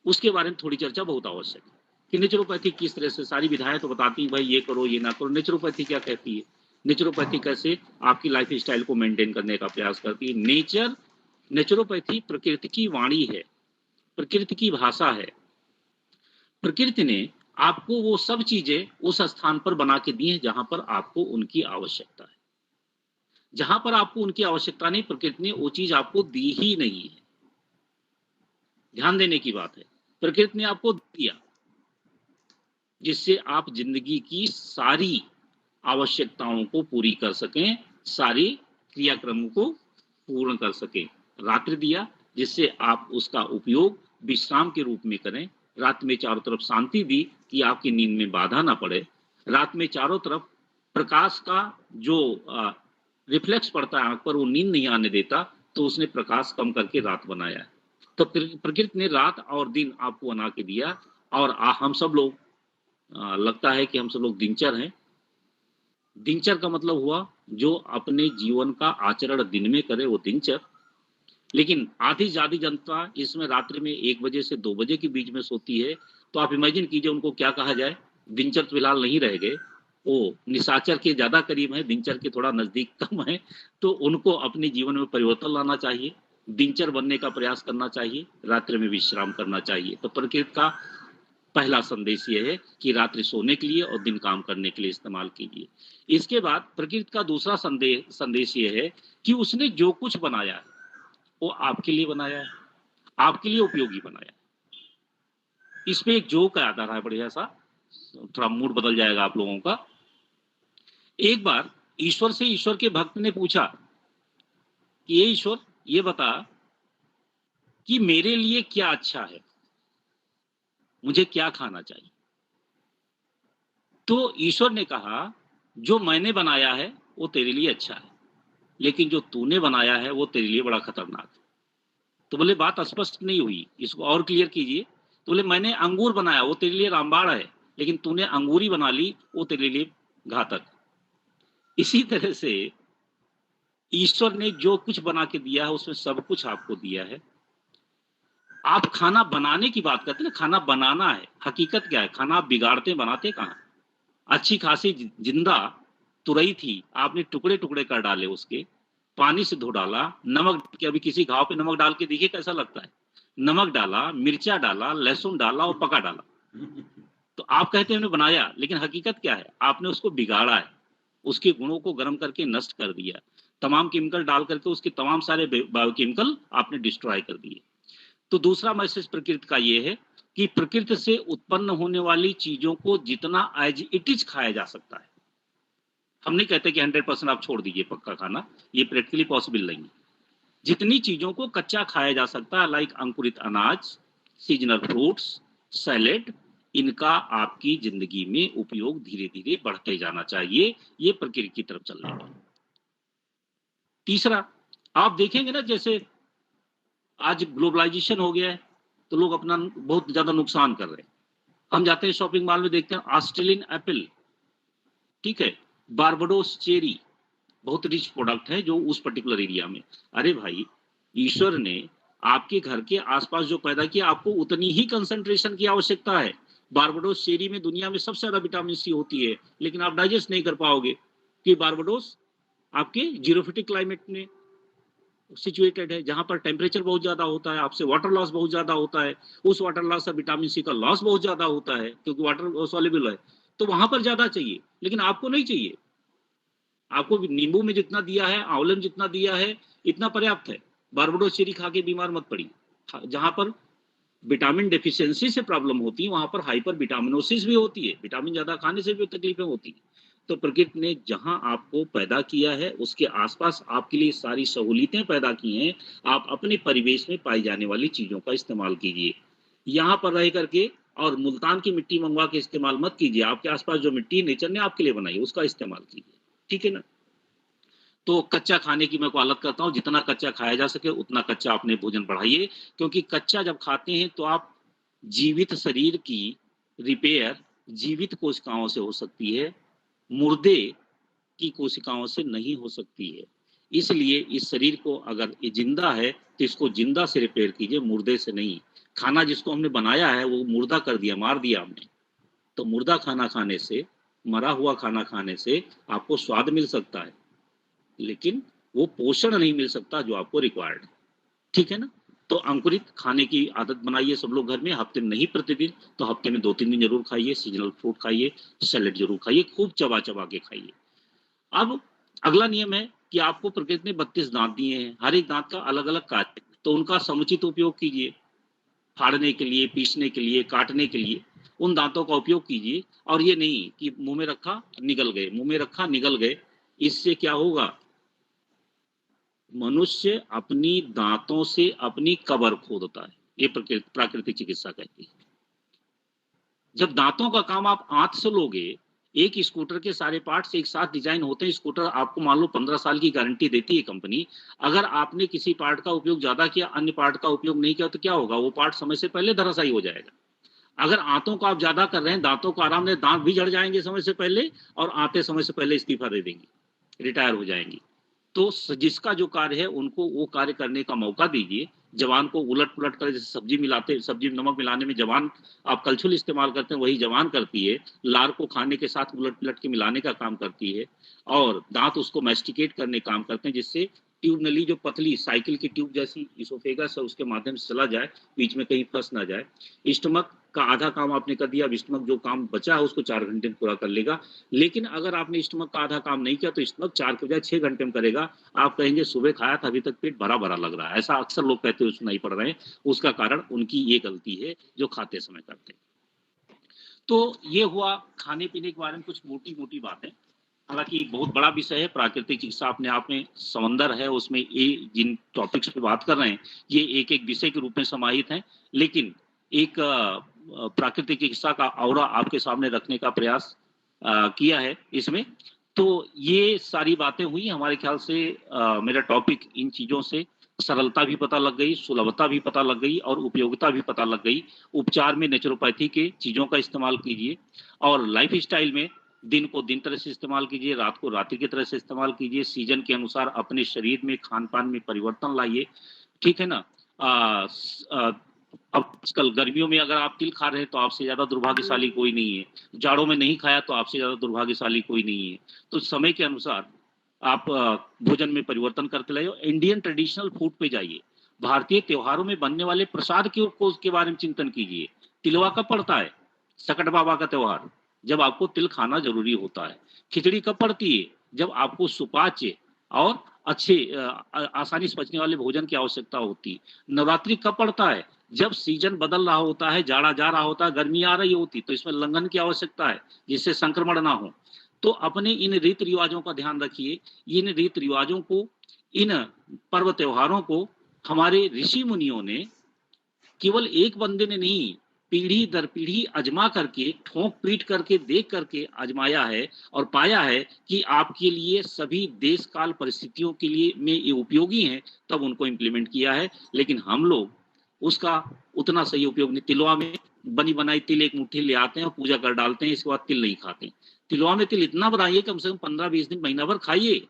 उसके बारे में थोड़ी चर्चा बहुत आवश्यक है कि नेचुरोपैथी किस तरह से, सारी विधाएं तो बताती है भाई ये करो ये ना करो, नेचुरोपैथी क्या कहती है, नेचुरोपैथी कैसे आपकी लाइफ स्टाइल को मेंटेन करने का प्रयास करती है। नेचुरोपैथी प्रकृति की वाणी है, प्रकृति की भाषा है। प्रकृति ने आपको वो सब चीजें उस स्थान पर बना के दी हैं जहां पर आपको उनकी आवश्यकता है। जहां पर आपको उनकी आवश्यकता नहीं, प्रकृति ने वो चीज आपको दी ही नहीं है। ध्यान देने की बात है, प्रकृति ने आपको दिया जिससे आप जिंदगी की सारी आवश्यकताओं को पूरी कर सकें, सारी क्रियाक्रमों को पूर्ण कर सकें। रात्रि दिया जिससे आप उसका उपयोग विश्राम के रूप में करें। रात में चारों तरफ शांति दी कि आपकी नींद में बाधा ना पड़े। रात में चारों तरफ प्रकाश का जो रिफ्लेक्स पड़ता है आंख पर, वो नींद नहीं आने देता, तो उसने प्रकाश कम करके रात बनाया है। तो प्रकृति ने रात और दिन आपको बना के दिया। और हम सब लोग लगता है कि हम सब लोग दिनचर हैं। दिनचर का मतलब हुआ जो अपने जीवन का आचरण दिन में करे वो दिनचर। लेकिन आधी ज्यादा जनता इसमें रात्रि में 1 बजे से 2 बजे के बीच में सोती है। तो आप इमेजिन कीजिए उनको क्या कहा जाए। दिनचर तो फिलहाल नहीं रह गए, वो निशाचर के ज्यादा करीब है, दिनचर के थोड़ा नजदीक कम है। तो उनको अपने जीवन में परिवर्तन लाना चाहिए, दिनचर बनने का प्रयास करना चाहिए, रात्रि में विश्राम करना चाहिए। तो प्रकृति का पहला संदेश ये है कि रात्रि सोने के लिए और दिन काम करने के लिए इस्तेमाल कीजिए। इसके बाद प्रकृति का दूसरा संदेश ये है कि उसने जो कुछ बनाया है वो आपके लिए बनाया है, आपके लिए उपयोगी बनाया है। इस पे एक जोक याद आ रहा है बढ़िया सा, थोड़ा मूड बदल जाएगा आप लोगों का। एक बार ईश्वर से ईश्वर के भक्त ने पूछा कि ये ईश्वर, ये बता कि मेरे लिए क्या अच्छा है, मुझे क्या खाना चाहिए। तो ईश्वर ने कहा जो मैंने बनाया है वो तेरे लिए अच्छा है, लेकिन जो तूने बनाया है वो तेरे लिए बड़ा खतरनाक है। तो बोले बात स्पष्ट नहीं हुई, इसको और क्लियर कीजिए। तो बोले मैंने अंगूर बनाया वो तेरे लिए रामबाण है, लेकिन तूने अंगूरी बना ली वो तेरे लिए घातक। इसी तरह से ईश्वर ने जो कुछ बना के दिया है उसमें सब कुछ आपको दिया है। आप खाना बनाने की बात करते हैं ना, खाना बनाना है, हकीकत क्या है, खाना आप बिगाड़ते बनाते कहाँ। अच्छी खासी जिंदा तुरई थी, आपने टुकड़े टुकड़े कर डाले, उसके पानी से धो डाला, नमक, अभी किसी घाव पे नमक डाल के देखिए कैसा लगता है, नमक डाला, मिर्चा डाला, लहसुन डाला और पका डाला। तो आप कहते हैं हमने बनाया, लेकिन हकीकत क्या है, आपने उसको बिगाड़ा है, उसके गुणों को गर्म करके नष्ट कर दिया, तमाम केमिकल डाल करके उसके तमाम सारे बायोकेमिकल आपने डिस्ट्रॉय कर दिए। तो दूसरा मैसेज प्रकृति का ये है कि प्रकृति से उत्पन्न होने वाली चीजों को जितना एज इट इज खाया जा सकता है, हम नहीं कहते कि 100% आप छोड़ दीजिए पक्का खाना, ये प्रैक्टिकली पॉसिबल नहीं है। जितनी चीजों को कच्चा खाया जा सकता है, लाइक अंकुरित अनाज, सीजनल फ्रूट्स, सैलेड, इनका आपकी जिंदगी में उपयोग धीरे धीरे बढ़ते जाना चाहिए, ये प्रकृति की तरफ चलने का। तीसरा, आप देखेंगे ना, जैसे आज ग्लोबलाइजेशन हो गया है तो लोग अपना बहुत ज्यादा नुकसान कर रहे हैं। हम जाते हैं शॉपिंग मॉल में, देखते हैं ऑस्ट्रेलियन एप्पल, ठीक है, बारबाडोस चेरी, बहुत रिच प्रोडक्ट है जो उस पर्टिकुलर एरिया में। अरे भाई, ईश्वर ने आपके घर के आसपास जो पैदा किया, आपको उतनी ही कंसंट्रेशन की आवश्यकता है। बारबाडोस चेरी में दुनिया में सबसे ज्यादा विटामिन सी होती है, लेकिन आप डाइजेस्ट नहीं कर पाओगे कि बारबाडोस आपके जीरोफिटिक क्लाइमेट में सिचुएटेड है, जहां पर टेम्परेचर बहुत ज्यादा होता है, आपसे वाटर लॉस बहुत ज्यादा होता है, उस वाटर लॉस से विटामिन सी का लॉस बहुत ज्यादा होता है क्योंकि वाटर सॉल्युबल है, तो वहां पर ज्यादा चाहिए, लेकिन आपको नहीं चाहिए। आपको नींबू में जितना दिया है, आंवले में जितना दिया है, इतना पर्याप्त है। बारबाडोस चेरी खा के बीमार मत पड़ी। जहां पर विटामिन डेफिशिएंसी से प्रॉब्लम होती है वहां पर हाइपर विटामिनोसिस भी होती है, विटामिन ज्यादा खाने से भी तकलीफें होती है। तो प्रकृति ने जहां आपको पैदा किया है उसके आसपास आपके लिए सारी सहूलियतें पैदा की हैं, आप अपने परिवेश में पाई जाने वाली चीजों का इस्तेमाल कीजिए। यहाँ पर रह करके और मुल्तान की मिट्टी मंगवा के इस्तेमाल मत कीजिए, आपके आसपास जो मिट्टी नेचर ने आपके लिए बनाई उसका इस्तेमाल कीजिए, ठीक है ना। तो कच्चा खाने की मैं को अलग करता हूँ, जितना कच्चा खाया जा सके उतना कच्चा अपने भोजन बढ़ाइए, क्योंकि कच्चा जब खाते हैं तो आप जीवित शरीर की रिपेयर जीवित कोशिकाओं से हो सकती है, मुर्दे की कोशिकाओं से नहीं हो सकती है। इसलिए इस शरीर को अगर ये जिंदा है तो इसको जिंदा से रिपेयर कीजिए, मुर्दे से नहीं। खाना जिसको हमने बनाया है वो मुर्दा कर दिया, मार दिया हमने। तो मुर्दा खाना खाने से, मरा हुआ खाना खाने से आपको स्वाद मिल सकता है, लेकिन वो पोषण नहीं मिल सकता जो आपको रिक्वायर्ड है, ठीक है ना। तो अंकुरित खाने की आदत बनाइए सब लोग घर में, हफ्ते में नहीं प्रतिदिन तो हफ्ते में 2-3 दिन जरूर खाइए, सीजनल फ्रूट खाइए, सैलेड जरूर खाइए, खूब चबा चबा के खाइए। अब अगला नियम है कि आपको प्रकृति ने 32 दांत दिए हैं, हर एक दांत का अलग अलग कार्य, तो उनका समुचित उपयोग कीजिए, फाड़ने के लिए, पीसने के लिए, काटने के लिए उन दांतों का उपयोग कीजिए। और ये नहीं कि मुंह में रखा निगल गए, मुंह में रखा निगल गए। इससे क्या होगा, मनुष्य अपनी दांतों से अपनी कब्र खोदता है, ये प्राकृतिक चिकित्सा कहती है। जब दांतों का काम आप हाथ से लोगे, एक स्कूटर के सारे पार्ट्स एक साथ डिजाइन होते हैं, स्कूटर आपको मान लो 15 साल की गारंटी देती है कंपनी, अगर आपने किसी पार्ट का उपयोग ज्यादा किया, अन्य पार्ट का उपयोग नहीं किया, तो क्या होगा, वो पार्ट समय से पहले धराशायी हो जाएगा। अगर आंतों को आप ज्यादा कर रहे हैं, दांतों को आराम दे, दांत भी झड़ जाएंगे समय से पहले, और आंतें समय से पहले इस्तीफा दे देंगी, रिटायर हो जाएंगी। तो जिसका जो कार्य है उनको वो कार्य करने का मौका दीजिए। जवान को उलट पुलट कर, जैसे सब्जी मिलाते, सब्जी में नमक मिलाने में जवान आप कलछुल इस्तेमाल करते हैं, वही जवान करती है। लार को खाने के साथ उलट पुलट के मिलाने का काम करती है, और दांत उसको मैस्टिकेट करने काम करते हैं, जिससे ट्यूब नली जो पतली साइकिल की ट्यूब जैसी इसोफेगस है उसके माध्यम से चला जाए, बीच में कहीं फंस ना जाए। स्टमक का आधा काम आपने कर दिया, अब स्टमक जो काम बचा है उसको 4 घंटे में पूरा कर लेगा। लेकिन अगर आपने स्टमक का आधा काम नहीं किया तो स्टमक 4 के बजाय 6 घंटे में करेगा। आप कहेंगे सुबह खाया था, अभी तक पेट भरा भरा लग रहा है। ऐसा अक्सर लोग कहते हुए सुनाई पड़ रहे हैं। उसका कारण उनकी ये गलती है जो खाते समय करते हैं। तो ये हुआ खाने पीने के बारे में कुछ मोटी मोटी बातें। हालांकि बहुत बड़ा विषय है, प्राकृतिक चिकित्सा अपने आप में समंदर है, उसमें ये जिन टॉपिक्स पे बात कर रहे हैं ये एक एक विषय के रूप में समाहित हैं। लेकिन एक प्राकृतिक चिकित्सा का औरा आपके सामने रखने का प्रयास किया है इसमें। तो ये सारी बातें हुई हमारे ख्याल से। मेरा टॉपिक इन चीजों से सरलता भी पता लग गई, सुलभता भी पता लग गई और उपयोगिता भी पता लग गई। उपचार में नेचुरोपैथी के चीजों का इस्तेमाल कीजिए और लाइफ स्टाइल में दिन को दिन तरह से इस्तेमाल कीजिए, रात को रात्रि की तरह से इस्तेमाल कीजिए। सीजन के अनुसार अपने शरीर में खान पान में परिवर्तन लाइए, ठीक है ना। अब आजकल गर्मियों में अगर आप तिल खा रहे हैं तो आपसे ज्यादा दुर्भाग्यशाली कोई नहीं है। जाड़ों में नहीं खाया तो आपसे ज्यादा दुर्भाग्यशाली कोई नहीं है। तो समय के अनुसार आप भोजन में परिवर्तन करते रहिए। इंडियन ट्रेडिशनल फूड पे जाइए, भारतीय त्योहारों में बनने वाले प्रसाद के बारे में चिंतन कीजिए। तिलवा कब पड़ता है? सकट बाबा का त्योहार, जब आपको तिल खाना जरूरी होता है। खिचड़ी कब पड़ती है? जब आपको सुपाच्य और अच्छे आसानी से पचने वाले भोजन की आवश्यकता होती है। नवरात्रि कब पड़ता है? जब सीजन बदल रहा होता है, जाड़ा जा रहा होता है, गर्मी आ रही होती, तो इसमें लंघन की आवश्यकता है जिससे संक्रमण ना हो। तो अपने इन रीति रिवाजों का ध्यान रखिए। इन रीति रिवाजों को, इन पर्व त्योहारों को हमारे ऋषि मुनियों ने केवल एक बंदे ने नहीं, पीढ़ी दर पीढ़ी अजमा करके, ठोंक पीट करके, देख करके आजमाया है और पाया है कि आपके लिए सभी देश काल परिस्थितियों के लिए में ये उपयोगी हैं, तब उनको इम्प्लीमेंट किया है। लेकिन हम लोग उसका उतना सही उपयोग नहीं। तिलवा में बनी बनाई तिल एक मुट्ठी ले आते हैं और पूजा कर डालते हैं, इसके बाद तिल नहीं खाते। तिलवा में तिल इतना बनाइए, कम से कम 15-20 दिन, महीना भर खाइए।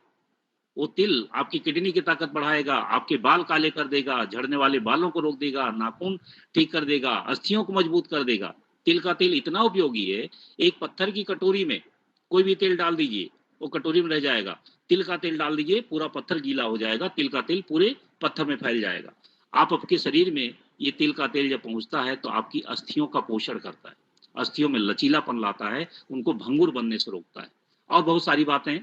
वो तिल आपकी किडनी की ताकत बढ़ाएगा, आपके बाल काले कर देगा, झड़ने वाले बालों को रोक देगा, नाखून ठीक कर देगा, अस्थियों को मजबूत कर देगा। तिल का तेल इतना उपयोगी है, एक पत्थर की कटोरी में कोई भी तेल डाल दीजिए, वो कटोरी में रह जाएगा। तिल का तेल डाल दीजिए, पूरा पत्थर गीला हो जाएगा, तिल का तेल पूरे पत्थर में फैल जाएगा। आप आपके शरीर में ये तिल का तेल जब पहुंचता है तो आपकी अस्थियों का पोषण करता है, अस्थियों में लचीलापन लाता है, उनको भंगुर बनने से रोकता है और बहुत सारी बातें।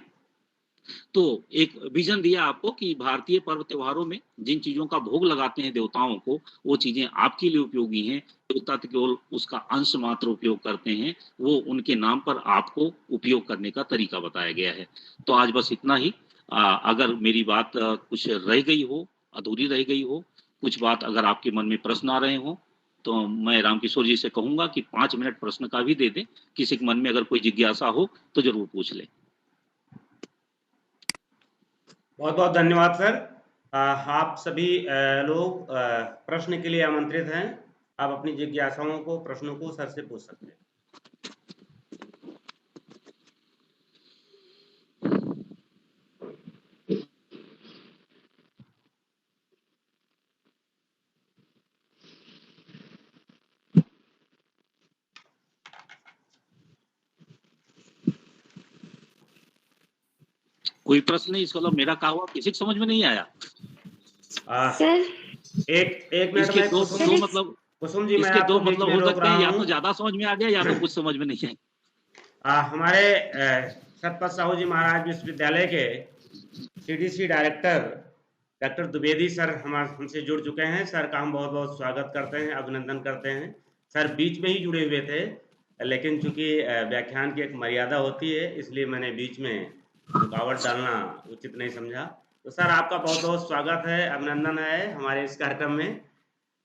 तो एक विजन दिया आपको कि भारतीय पर्व त्योहारों में जिन चीजों का भोग लगाते हैं देवताओं को, वो चीजें आपके लिए उपयोगी हैं। देवता तो केवल उसका अंश मात्र उपयोग करते हैं, वो उनके नाम पर आपको उपयोग करने का तरीका बताया गया है। तो आज बस इतना ही। अगर मेरी बात कुछ रह गई हो, अधूरी रह गई हो, कुछ बात अगर आपके मन में प्रश्न आ रहे हो, तो मैं रामकिशोर जी से कहूंगा कि 5 मिनट प्रश्न का भी दे दें। किसी के मन में अगर कोई जिज्ञासा हो तो जरूर पूछ ले। बहुत बहुत धन्यवाद सर। आप सभी लोग प्रश्न के लिए आमंत्रित हैं। आप अपनी जिज्ञासाओं को, प्रश्नों को सर से पूछ सकते हैं। कोई प्रश्न नहीं? इसका मतलब मेरा कहा हुआ किसी को समझ में नहीं आया? सर एक मिनट इसके में दो मतलब, कुसुम जी, इसके दो मतलब हो सकते हैं, या तो ज्यादा समझ में आ गया या तो कुछ समझ में नहीं आया। हमारे सतपथ साहू जी महाराज विश्वविद्यालय के CDC director doctor Dwivedi sir हमसे जुड़ चुके हैं। सर का हम बहुत बहुत स्वागत करते हैं, अभिनंदन करते हैं। सर बीच में ही जुड़े हुए थे, लेकिन चूंकि व्याख्यान की एक मर्यादा होती है, इसलिए मैंने बीच में रुकावट डालना उचित नहीं समझा। तो सर आपका बहुत बहुत स्वागत है, अभिनंदन है हमारे इस कार्यक्रम में।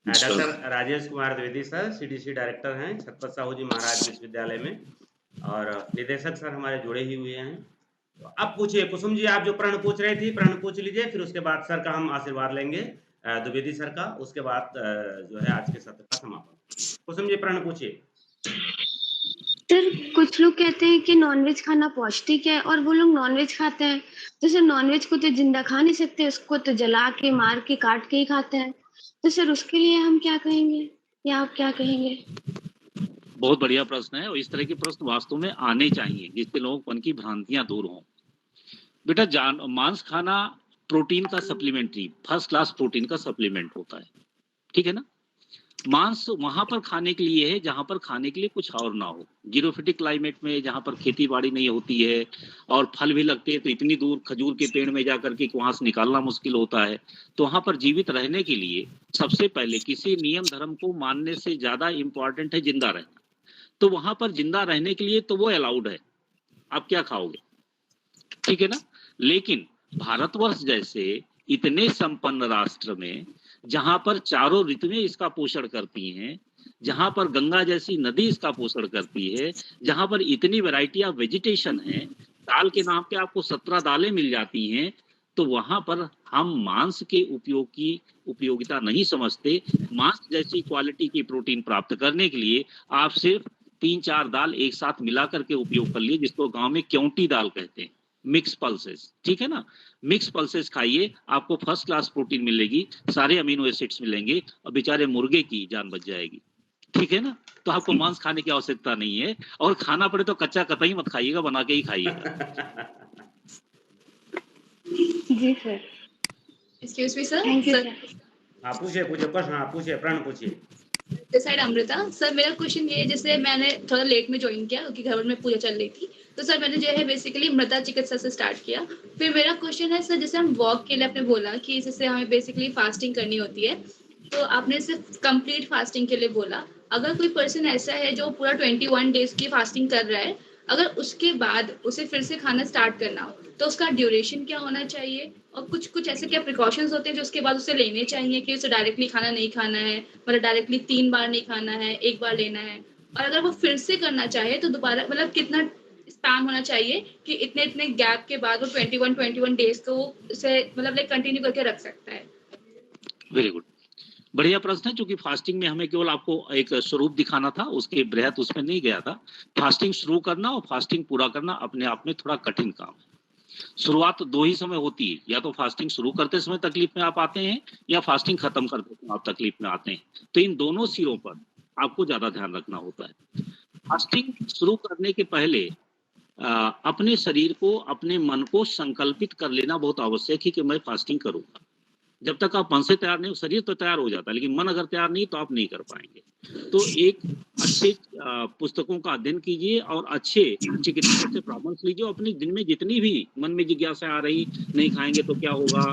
Doctor Rajesh Kumar Dwivedi sir CDC director हैं सतपथ साहू जी महाराज विश्वविद्यालय में, और निदेशक सर हमारे जुड़े ही हुए हैं। तो अब पूछिए कुसुम जी, आप जो प्रश्न पूछ रही थी, प्रश्न पूछ लीजिए, फिर उसके बाद सर का हम आशीर्वाद लेंगे, द्विवेदी सर का। उसके बाद जो है आज के सत्र का समापन। कुसुम जी प्रश्न पूछिए। सर कुछ लोग कहते हैं कि नॉनवेज खाना पौष्टिक है और वो लोग नॉनवेज खाते हैं, तो सर नॉनवेज को तो जिंदा खा नहीं सकते, उसको तो जला के, मार के, काट के ही खाते हैं। तो सर उसके लिए हम क्या कहेंगे या आप क्या कहेंगे? बहुत बढ़िया प्रश्न है, और इस तरह के प्रश्न वास्तव में आने चाहिए जिससे लोगों की भ्रांतियां दूर हों। बेटा, मांस खाना प्रोटीन का सप्लीमेंट्री, फर्स्ट क्लास प्रोटीन का सप्लीमेंट होता है, ठीक है ना। मांस वहां पर खाने के लिए है जहां पर खाने के लिए कुछ और ना हो। जीरोफिटिक क्लाइमेट में जहां पर खेती बाड़ी नहीं होती है और फल भी लगते हैं तो इतनी दूर खजूर के पेड़ में जाकर के वहां से निकालना मुश्किल होता है। तो वहां पर जीवित रहने के लिए सबसे पहले किसी नियम धर्म को मानने से ज्यादा इंपॉर्टेंट है जिंदा रहना। तो वहां पर जिंदा रहने के लिए तो वो अलाउड है, आप क्या खाओगे, ठीक है ना। लेकिन भारतवर्ष जैसे इतने संपन्न राष्ट्र में जहां पर चारों ऋतुएं इसका पोषण करती हैं, जहां पर गंगा जैसी नदी इसका पोषण करती है, जहां पर इतनी वैरायटी ऑफ वेजिटेशन है, दाल के नाम पे आपको 17 दालें मिल जाती हैं, तो वहां पर हम मांस के उपयोग की उपयोगिता नहीं समझते। मांस जैसी क्वालिटी की प्रोटीन प्राप्त करने के लिए आप सिर्फ 3-4 दाल एक साथ मिला करके उपयोग कर लिए, जिसको गांव में क्योंटी दाल कहते हैं, मिक्स पल्सेस, ठीक है ना। मिक्स पल्सेस खाइए, आपको फर्स्ट क्लास प्रोटीन मिलेगी, सारे अमीनो एसिड्स मिलेंगे और बेचारे मुर्गे की जान बच जाएगी, ठीक है ना। तो आपको मांस खाने की आवश्यकता नहीं है, और खाना पड़े तो कच्चा कतई मत खाइएगा, बना के ही खाइएगा। जी sir. Excuse me sir. Thank you sir sir. हाँ पूछिए प्रश्न, हाँ पूछिए, प्रण पूछिए। This side Amrita. सर मेरा क्वेश्चन ये है, जैसे मैंने थोड़ा लेट में ज्वाइन किया क्योंकि घर में पूजा चल रही थी, तो सर मैंने जो है बेसिकली मृदा चिकित्सा से स्टार्ट किया। फिर मेरा क्वेश्चन है सर, जैसे हम वॉक के लिए आपने बोला कि जैसे हमें बेसिकली फास्टिंग करनी होती है, तो आपने सिर्फ कंप्लीट फास्टिंग के लिए बोला। अगर कोई पर्सन ऐसा है जो पूरा 21 डेज की फास्टिंग कर रहा है, अगर उसके बाद उसे फिर से खाना स्टार्ट करना हो तो उसका ड्यूरेशन क्या होना चाहिए, और कुछ कुछ ऐसे क्या प्रिकॉशंस होते हैं जो उसके बाद उसे लेने चाहिए कि उसे डायरेक्टली खाना नहीं खाना है, मतलब डायरेक्टली 3 बार नहीं खाना है, 1 बार लेना है, और अगर वो फिर से करना चाहे तो दोबारा मतलब कितना स्पैम होना चाहिए कि इतने इतने गैप के बाद वो 21 डेज को उसे मतलब लाइक कंटिन्यू करके रख सकता है। वेरी गुड, बढ़िया प्रश्न है। क्योंकि फास्टिंग में हमें केवल आपको एक स्वरूप दिखाना था, उसके बृहत उसमें नहीं गया था। फास्टिंग शुरू करना और फास्टिंग पूरा करना अपने आप में थोड़ा कठिन काम है। शुरुआत 2 ही समय होती है, या तो फास्टिंग शुरू करते समय तकलीफ में आप आते हैं, या फास्टिंग खत्म करते समय आप तकलीफ में आते हैं। तो इन दोनों सिरों पर आपको ज्यादा ध्यान रखना होता है। फास्टिंग शुरू करने के पहले अपने शरीर को, अपने मन को संकल्पित कर लेना बहुत आवश्यक है कि मैं फास्टिंग करूंगा। जब तक आप मन से तैयार नहीं हो, शरीर तो तैयार हो जाता है, लेकिन मन अगर तैयार नहीं तो आप नहीं कर पाएंगे। तो एक अच्छे पुस्तकों का अध्ययन कीजिए और अच्छे चिकित्सक से परामर्श लीजिए। अपने दिन में जितनी भी मन में जिज्ञासा आ रही, नहीं खाएंगे तो क्या होगा,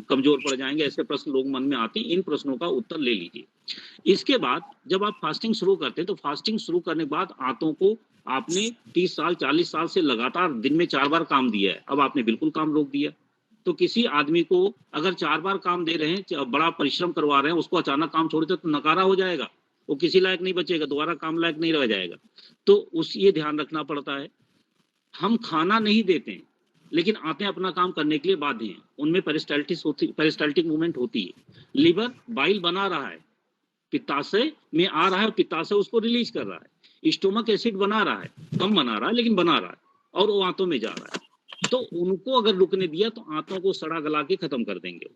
कमजोर पड़ जाएंगे, ऐसे प्रश्न लोग मन में आते हैं, इन प्रश्नों का उत्तर ले लीजिए। इसके बाद जब आप फास्टिंग शुरू करते हैं तो फास्टिंग शुरू करने के बाद आंतों को आपने 30 साल 40 साल से लगातार दिन में 4 बार काम दिया है, अब आपने बिल्कुल काम रोक दिया। तो किसी आदमी को अगर 4 बार काम दे रहे हैं, बड़ा परिश्रम करवा रहे हैं, उसको अचानक काम छोड़ दे तो नकारा हो जाएगा, वो किसी लायक नहीं बचेगा, दोबारा काम लायक नहीं रह जाएगा। तो उस ये ध्यान रखना पड़ता है। हम खाना नहीं देते हैं, लेकिन आते अपना काम करने के लिए बाध्य हैं। उनमें पेरिस्टाल्टिक मूवमेंट होती है। लिवर बाइल बना रहा है, पित्ताशय में आ रहा है, पित्ताशय उसको रिलीज कर रहा है। स्टोमक एसिड बना रहा है, कम बना रहा है लेकिन बना रहा है, और वो आंतों में जा रहा है। तो उनको अगर रुकने दिया तो आंतों को सड़ा गला के खत्म कर देंगे।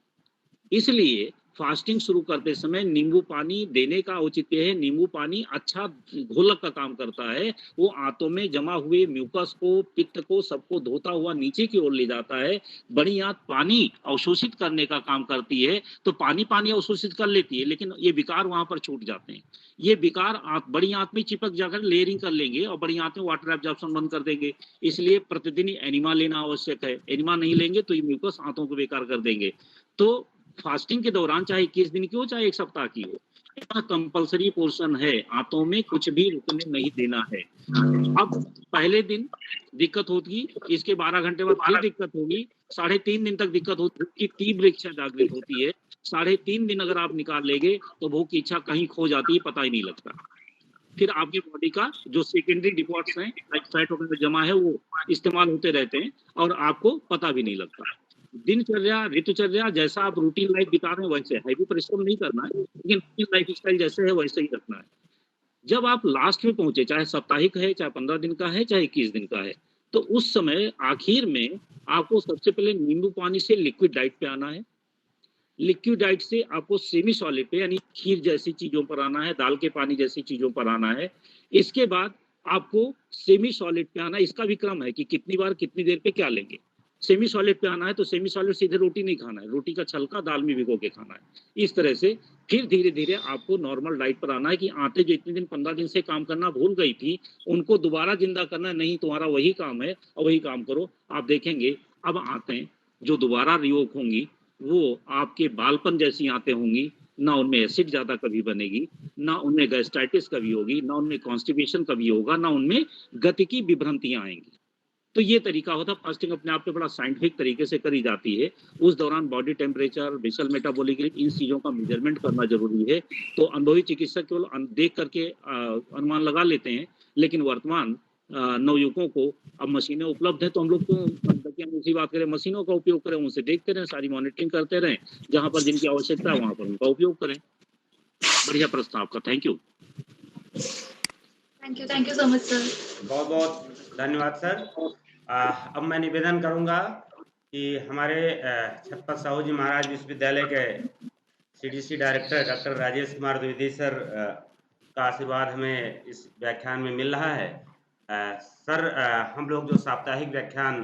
इसलिए फास्टिंग शुरू करते समय नींबू पानी देने का औचित्य है। नींबू पानी अच्छा घोलक का काम करता है, वो आंतों में जमा हुए म्यूकस को, पित्त को, सबको धोता हुआ नीचे की ओर ले जाता है। बड़ी आंत पानी अवशोषित करने का काम करती है, तो पानी अवशोषित कर लेती है, लेकिन ये विकार वहां पर छूट जाते हैं। ये विकार बड़ी आंत में चिपक जाकर लेयरिंग कर लेंगे और बड़ी आंत में वाटर एब्जॉर्प्शन बंद कर देंगे। इसलिए प्रतिदिन एनिमा लेना आवश्यक है। एनिमा नहीं लेंगे तो ये म्यूकस आंतों को बेकार कर देंगे। तो फास्टिंग के दौरान चाहे 21 दिन की हो चाहे 1 सप्ताह की हो, इतना कंपलसरी पोर्शन है, आंतों में कुछ भी रुकने नहीं देना है। अब पहले दिन दिक्कत होगी, इसके 12 घंटे बाद फिर दिक्कत होगी, 3.5 दिन तक दिक्कत होती, तीव्र इच्छा जागृत होती है। 3.5 दिन अगर आप निकाल लेंगे तो भूख की इच्छा कहीं खो जाती है, पता ही नहीं लगता। फिर आपकी बॉडी का जो सेकेंडरी डिपॉट्स हैं, फैट वगैरह जमा है, वो इस्तेमाल होते रहते हैं और आपको पता भी नहीं लगता। दिनचर्या, ऋतुचर्या जैसा आप रूटीन लाइफ बिता रहे हैं वैसे हैवी परिश्रम नहीं करना है, लेकिन रूटीन लाइफ स्टाइल जैसे है वैसे ही रखना है। जब आप लास्ट में पहुंचे, चाहे साप्ताहिक है, चाहे 15 दिन का है, चाहे 21 दिन का है, तो उस समय आखिर में आपको सबसे पहले नींबू पानी से लिक्विड डाइट पे आना है। लिक्विड डाइट से आपको सेमी सॉलिड पे यानी खीर जैसी चीजों पर आना है, दाल के पानी जैसी चीजों पर आना है। इसके बाद आपको सेमी सॉलिड पे आना है। इसका भी क्रम है कि कितनी बार कितनी देर पे क्या लेंगे। सेमी सॉलिड पे आना है तो सेमी सॉलिड सीधे रोटी नहीं खाना है, रोटी का छलका दाल में भिगो के खाना है। इस तरह से फिर धीरे धीरे आपको नॉर्मल डाइट पर आना है कि आते जो इतने दिन 15 दिन से काम करना भूल गई थी उनको दोबारा जिंदा करना नहीं, तुम्हारा वही काम है और वही काम करो। आप देखेंगे अब आते जो दोबारा रिवोक होंगी वो आपके बालपन जैसी आते होंगी, ना उनमें एसिड ज्यादा कभी बनेगी, ना उनमें गैस्ट्राइटिस कभी होगी, ना उनमें कॉन्स्टिपेशन कभी होगा, ना उनमें गति की विभ्रांतियां आएंगी। तो ये तरीका होता है। फास्टिंग अपने आप में बड़ा साइंटिफिक तरीके से करी जाती है। उस दौरान body temperature, basal metabolic rate, इन चीज़ों का मेजरमेंट करना जरूरी है। तो अनुभवी चिकित्सक केवल देख करके अनुमान लगा लेते हैं, लेकिन वर्तमान नवयुवकों को अब मशीनें उपलब्ध है तो हम लोग को हम उसी बात करें, मशीनों का उपयोग करें, उनसे देखते रहें, सारी मॉनिटरिंग करते रहें, जहां पर जिनकी आवश्यकता है वहां पर उनका उपयोग करें। बढ़िया प्रस्ताव का thank you so much sir. बहुत बहुत धन्यवाद सर। अब मैं निवेदन करूंगा कि हमारे छत्रपति साहू जी महाराज विश्वविद्यालय के CDC director doctor Rajesh Kumar Dwivedi sir का आशीर्वाद हमें इस व्याख्यान में मिल रहा है। सर हम लोग जो साप्ताहिक व्याख्यान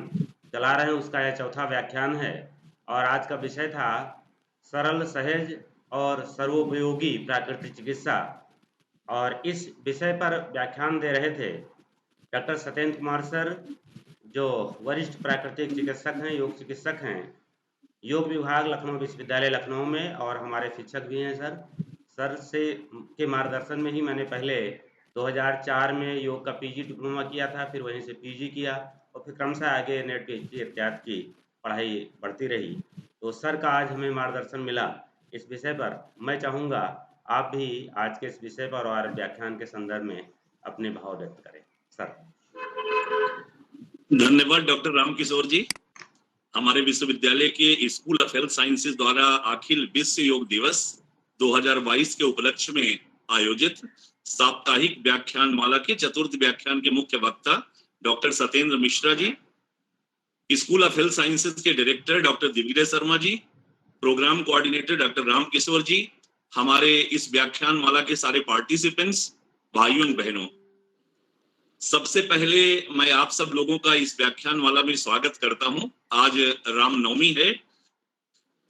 चला रहे हैं उसका यह चौथा व्याख्यान है और आज का विषय था सरल, सहज और सर्वोपयोगी प्राकृतिक चिकित्सा। और इस विषय पर व्याख्यान दे रहे थे डॉक्टर सत्येंद्र कुमार सर, जो वरिष्ठ प्राकृतिक चिकित्सक हैं, योग चिकित्सक हैं, योग विभाग लखनऊ विश्वविद्यालय लखनऊ में, और हमारे शिक्षक भी हैं सर से के मार्गदर्शन में ही मैंने पहले 2004 में योग का पीजी डिप्लोमा किया था, फिर वहीं से पीजी किया और फिर क्रमशः आगे नेट पीएचडी इत्यादि की पढ़ाई बढ़ती रही। तो सर का आज हमें मार्गदर्शन मिला इस विषय पर। मैं चाहूँगा आप भी आज के इस विषय पर और व्याख्यान के संदर्भ में अपने भाव व्यक्त करें। सर धन्यवाद डॉक्टर रामकिशोर जी। हमारे विश्वविद्यालय के स्कूल ऑफ हेल्थ साइंसेज द्वारा अखिल विश्व योग दिवस 2022 के उपलक्ष्य में आयोजित साप्ताहिक व्याख्यान माला के चतुर्थ व्याख्यान के मुख्य वक्ता doctor Satyendra Mishra ji, school of health sciences के director doctor Digvijay Sharma ji, programme coordinator doctor Ramkishore ji, हमारे इस व्याख्यान माला के सारे पार्टिसिपेंट्स, भाइयों बहनों, सबसे पहले मैं आप सब लोगों का इस व्याख्यान माला में स्वागत करता हूं। आज रामनवमी है,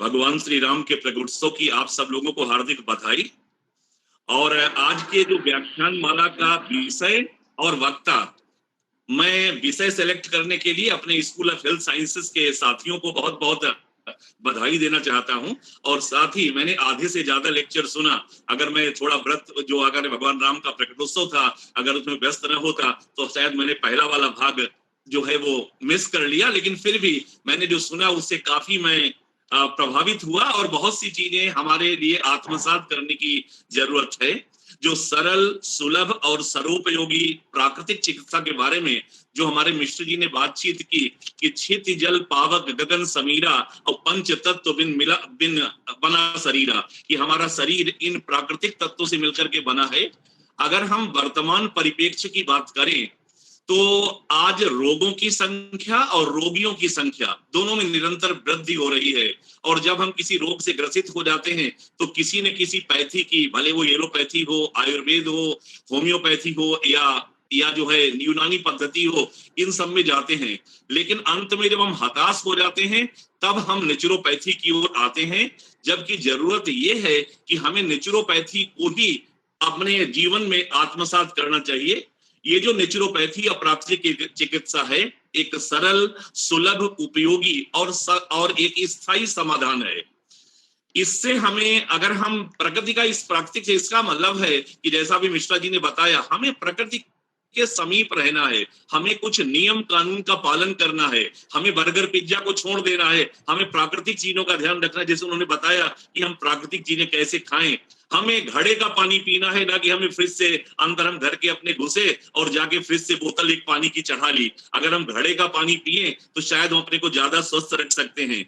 भगवान श्री राम के प्रगटोत्सव की आप सब लोगों को हार्दिक बधाई। और आज के जो व्याख्यान माला का विषय और वक्ता, मैं विषय सेलेक्ट करने के लिए अपने स्कूल ऑफ हेल्थ साइंसेस के साथियों को बहुत बहुत बधाई देना चाहता हूं। और साथ ही मैंने आधे से ज्यादा लेक्चर सुना। अगर मैं थोड़ा व्रत जो अगर भगवान राम का प्रकटोत्सव था, अगर उसमें व्यस्त न होता तो शायद मैंने पहला वाला भाग जो है वो मिस कर लिया, लेकिन फिर भी मैंने जो सुना उससे काफी मैं प्रभावित हुआ और बहुत सी चीजें हमारे लिए आत्मसात करने की जरूरत है। जो सरल, सुलभ और सर्वोपयोगी प्राकृतिक चिकित्सा के बारे में जो हमारे मिश्र जी ने बातचीत की कि क्षिति जल पावक गगन समीरा और पंच तत्व बिन बना शरीरा, कि हमारा शरीर इन प्राकृतिक तत्वों से मिलकर के बना है। अगर हम वर्तमान परिप्रेक्ष्य की बात करें तो आज रोगों की संख्या और रोगियों की संख्या दोनों में निरंतर वृद्धि हो रही है। और जब हम किसी रोग से ग्रसित हो जाते हैं तो किसी न किसी पैथी की, भले वो एलोपैथी हो, आयुर्वेद हो, होम्योपैथी हो या जो है यूनानी पद्धति हो, इन सब में जाते हैं। लेकिन अंत में जब हम हताश हो जाते हैं तब हम नेचुरोपैथी की ओर आते हैं, जबकि जरूरत ये है कि हमें नेचुरोपैथी को ही अपने जीवन में आत्मसात करना चाहिए। ये जो नेचुरोपैथी और प्राकृतिक चिकित्सा है, एक सरल, सुलभ, उपयोगी और एक स्थायी समाधान है। इससे हमें, अगर हम प्रकृति का इस प्राकृतिक से, इसका मतलब है कि जैसा भी मिश्रा जी ने बताया, हमें प्रकृति के समीप रहना है, हमें कुछ नियम कानून का पालन करना है, हमें बर्गर पिज्जा को छोड़ देना है, हमें प्राकृतिक चीजों का ध्यान रखना है। जैसे उन्होंने बताया कि हम प्राकृतिक चीजें कैसे खाएं, हमें घड़े का पानी पीना है, ना कि हमें फ्रिज से अंदर हम घर के अपने घुसे और जाके फ्रिज से बोतल एक पानी की चढ़ा ली। अगर हम घड़े का पानी पिए तो शायद हम अपने को ज्यादा स्वस्थ रख सकते हैं।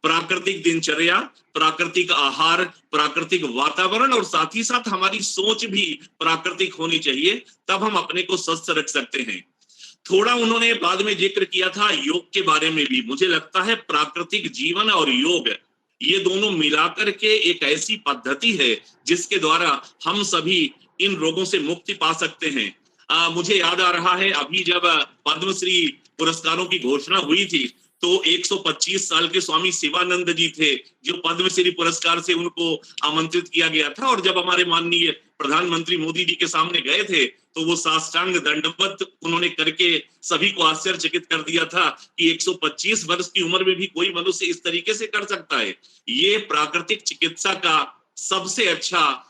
प्राकृतिक दिनचर्या, प्राकृतिक आहार, प्राकृतिक वातावरण और साथ ही साथ हमारी सोच भी प्राकृतिक होनी चाहिए, तब हम अपने को स्वस्थ रख सकते हैं। थोड़ा उन्होंने बाद में जिक्र किया था योग के बारे में भी। मुझे लगता है प्राकृतिक जीवन और योग, ये दोनों मिलाकर के एक ऐसी पद्धति है जिसके द्वारा हम सभी इन रोगों से मुक्ति पा सकते हैं। मुझे याद आ रहा है, अभी जब पद्मश्री पुरस्कारों की घोषणा हुई थी तो 125 साल के स्वामी शिवानंद जी थे जो पद्मश्री पुरस्कार से उनको आमंत्रित किया गया था, और जब हमारे माननीय प्रधानमंत्री मोदी जी के सामने गए थे तो वो साष्टांग दंडवत उन्होंने करके सभी को आश्चर्यचकित कर दिया था कि 125 वर्ष की उम्र में भी कोई मनुष्य इस तरीके से कर सकता है। ये प्राकृतिक चिकित्सा का सबसे अच्छा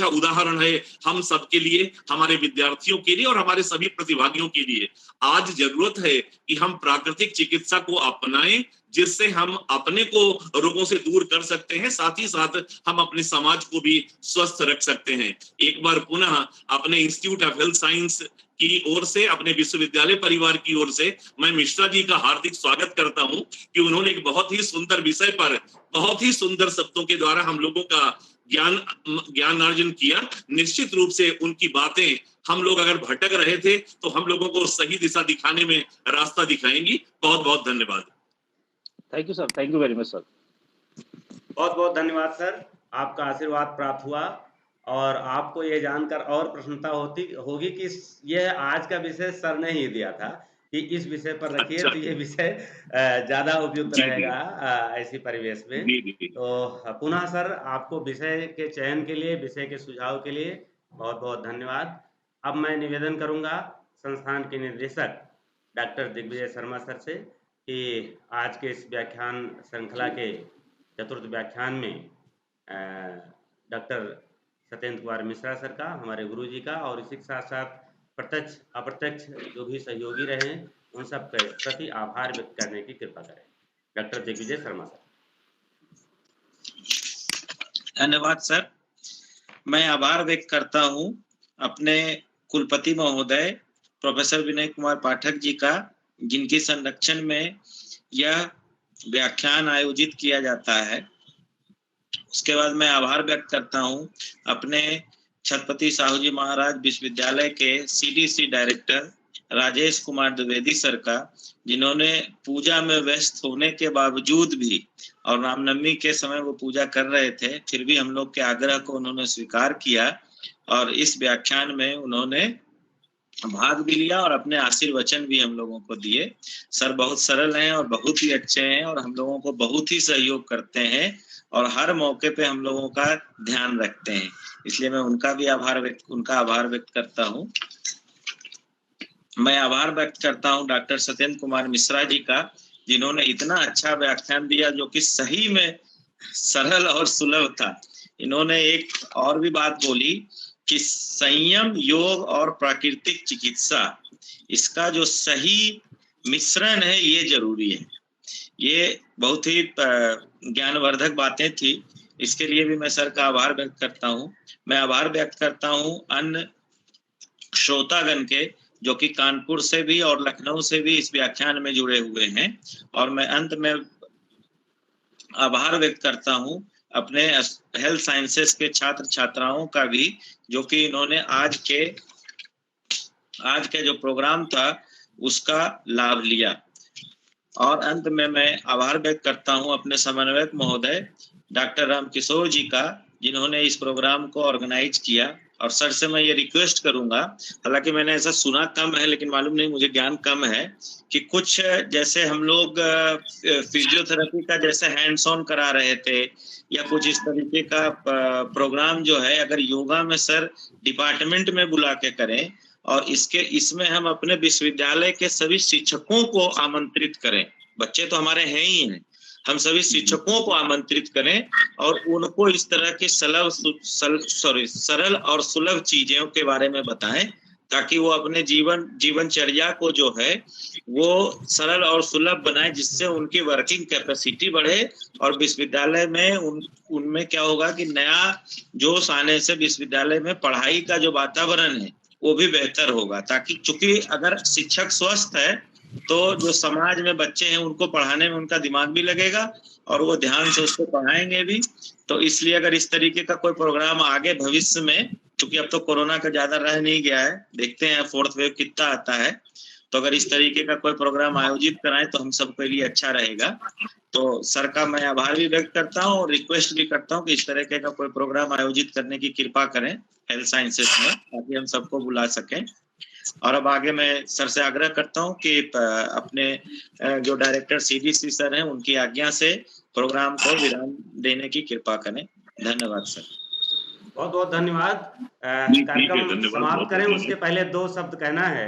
उदाहरण है हम सबके लिए, हमारे विद्यार्थियों के लिए और हमारे सभी प्रतिभागियों के लिए। आज जरूरत है कि हम प्राकृतिक चिकित्सा को अपनाएं, जिससे हम अपने को रोगों से दूर कर सकते हैं, साथ ही साथ हम अपने समाज को भी स्वस्थ रख सकते हैं। एक बार पुनः अपने इंस्टीट्यूट ऑफ हेल्थ साइंस की ओर से, अपने विश्वविद्यालय परिवार की ओर से मैं मिश्रा जी का हार्दिक स्वागत करता हूं कि उन्होंने एक बहुत ही सुंदर विषय पर बहुत ही सुंदर शब्दों के द्वारा हम लोगों का ज्ञानार्जन किया। निश्चित रूप से उनकी बातें हम लोग अगर भटक रहे थे तो हम लोगों को सही दिशा दिखाने में रास्ता दिखाएंगी। बहुत बहुत धन्यवाद। Thank you sir, thank you very much sir. बहुत बहुत धन्यवाद सर, आपका आशीर्वाद प्राप्त हुआ और आपको ये जानकर और प्रसन्नता होगी कि यह आज का विषय सर ने ही दिया था कि इस विषय पर रखिए। अच्छा। तो ये विषय ज्यादा उपयुक्त रहेगा ऐसी परिवेश में। तो पुनः सर आपको विषय के चयन के लिए, विषय के सुझाव के लिए बहुत बहुत धन्यवाद। अब मैं निवेदन करूंगा संस्थान के निदेशक डॉक्टर दिग्विजय शर्मा सर से कि आज के इस व्याख्यान श्रृंखला के चतुर्थ व्याख्यान में डॉक्टर सत्येंद्र कुमार मिश्रा सर का, हमारे गुरु जी का, और इसी के साथ साथ प्रत्यक्ष अप्रत्यक्ष जो भी सहयोगी रहे उन सब के प्रति आभार व्यक्त करने की कृपा करें। Doctor Digvijay Sharma sir. धन्यवाद सर। मैं आभार व्यक्त करता हूं अपने कुलपति महोदय प्रोफेसर विनय कुमार पाठक जी का, जिनके संरक्षण में यह व्याख्यान आयोजित किया जाता है। उसके बाद मैं आभार व्यक्त करता हूं अपने छत्रपति साहू जी महाराज विश्वविद्यालय के CDC director Rajesh Kumar Dwivedi sir का, जिन्होंने पूजा में व्यस्त होने के बावजूद भी, और रामनवमी के समय वो पूजा कर रहे थे, फिर भी हम लोग के आग्रह को उन्होंने स्वीकार किया और इस व्याख्यान में उन्होंने भाग भी लिया और अपने आशीर्वचन भी हम लोगों को दिए। सर बहुत सरल हैं और बहुत ही अच्छे हैं और हम लोगों को बहुत ही सहयोग करते हैं और हर मौके पे हम लोगों का ध्यान रखते हैं, इसलिए मैं उनका आभार व्यक्त करता हूं। मैं आभार व्यक्त करता हूं डॉक्टर सत्येंद्र कुमार मिश्रा जी का, जिन्होंने इतना अच्छा व्याख्यान दिया जो कि सही में सरल और सुलभ था। इन्होंने एक और भी बात बोली कि संयम, योग और प्राकृतिक चिकित्सा, इसका जो सही मिश्रण है ये जरूरी है। ये बहुत ही ज्ञानवर्धक बातें थी, इसके लिए भी मैं सर का आभार व्यक्त करता हूं। मैं आभार व्यक्त करता हूं अन्य श्रोतागण के, जो कि कानपुर से भी और लखनऊ से भी इस व्याख्यान में जुड़े हुए हैं। और मैं अंत में आभार व्यक्त करता हूं अपने हेल्थ साइंसेस के छात्र छात्राओं का भी, जो कि इन्होंने आज के जो प्रोग्राम था उसका लाभ लिया। और अंत में मैं आभार व्यक्त करता हूं अपने समन्वयक महोदय डॉक्टर राम किशोर जी का, जिन्होंने इस प्रोग्राम को ऑर्गेनाइज किया। और सर से मैं ये रिक्वेस्ट करूंगा, हालांकि मैंने ऐसा सुना कम है, लेकिन मालूम नहीं, मुझे ज्ञान कम है, कि कुछ जैसे हम लोग फिजियोथेरेपी का जैसे हैंड्स ऑन करा रहे थे या कुछ इस तरीके का प्रोग्राम जो है, अगर योगा में सर डिपार्टमेंट में बुला के करें और इसमें हम अपने विश्वविद्यालय के सभी शिक्षकों को आमंत्रित करें। बच्चे तो हमारे हैं ही हैं, हम सभी शिक्षकों को आमंत्रित करें और उनको इस तरह के सरल और सुलभ चीजों के बारे में बताएं, ताकि वो अपने जीवनचर्या को जो है वो सरल और सुलभ बनाए, जिससे उनकी वर्किंग कैपेसिटी बढ़े और विश्वविद्यालय में उनमें क्या होगा कि नया जोश आने से विश्वविद्यालय में पढ़ाई का जो वातावरण है वो भी बेहतर होगा। ताकि चूंकि अगर शिक्षक स्वस्थ है तो जो समाज में बच्चे हैं उनको पढ़ाने में उनका दिमाग भी लगेगा और वो ध्यान से उसको पढ़ाएंगे भी। तो इसलिए अगर इस तरीके का कोई प्रोग्राम आगे भविष्य में, क्योंकि अब तो कोरोना का ज्यादा रह नहीं गया है, देखते हैं फोर्थ वेव कितना आता है, तो अगर इस तरीके का कोई प्रोग्राम आयोजित कराएं तो हम सबके लिए अच्छा रहेगा। तो सर का मैं आभार भी व्यक्त करता हूँ और रिक्वेस्ट भी करता हूँ कि इस तरीके का कोई प्रोग्राम आयोजित करने की कृपा करें हेल्थ साइंसेस में, ताकि हम सबको बुला सकें। और अब आगे मैं सर से आग्रह करता हूं कि अपने जो डायरेक्टर CDC सर हैं उनकी आज्ञा से प्रोग्राम को विराम देने की कृपा करें। धन्यवाद सर। बहुत बहुत धन्यवाद। ठीक है, कार्यक्रम धन्यवाद, समाप्त बहुत करें बढ़िया। उसके पहले 2 शब्द कहना है।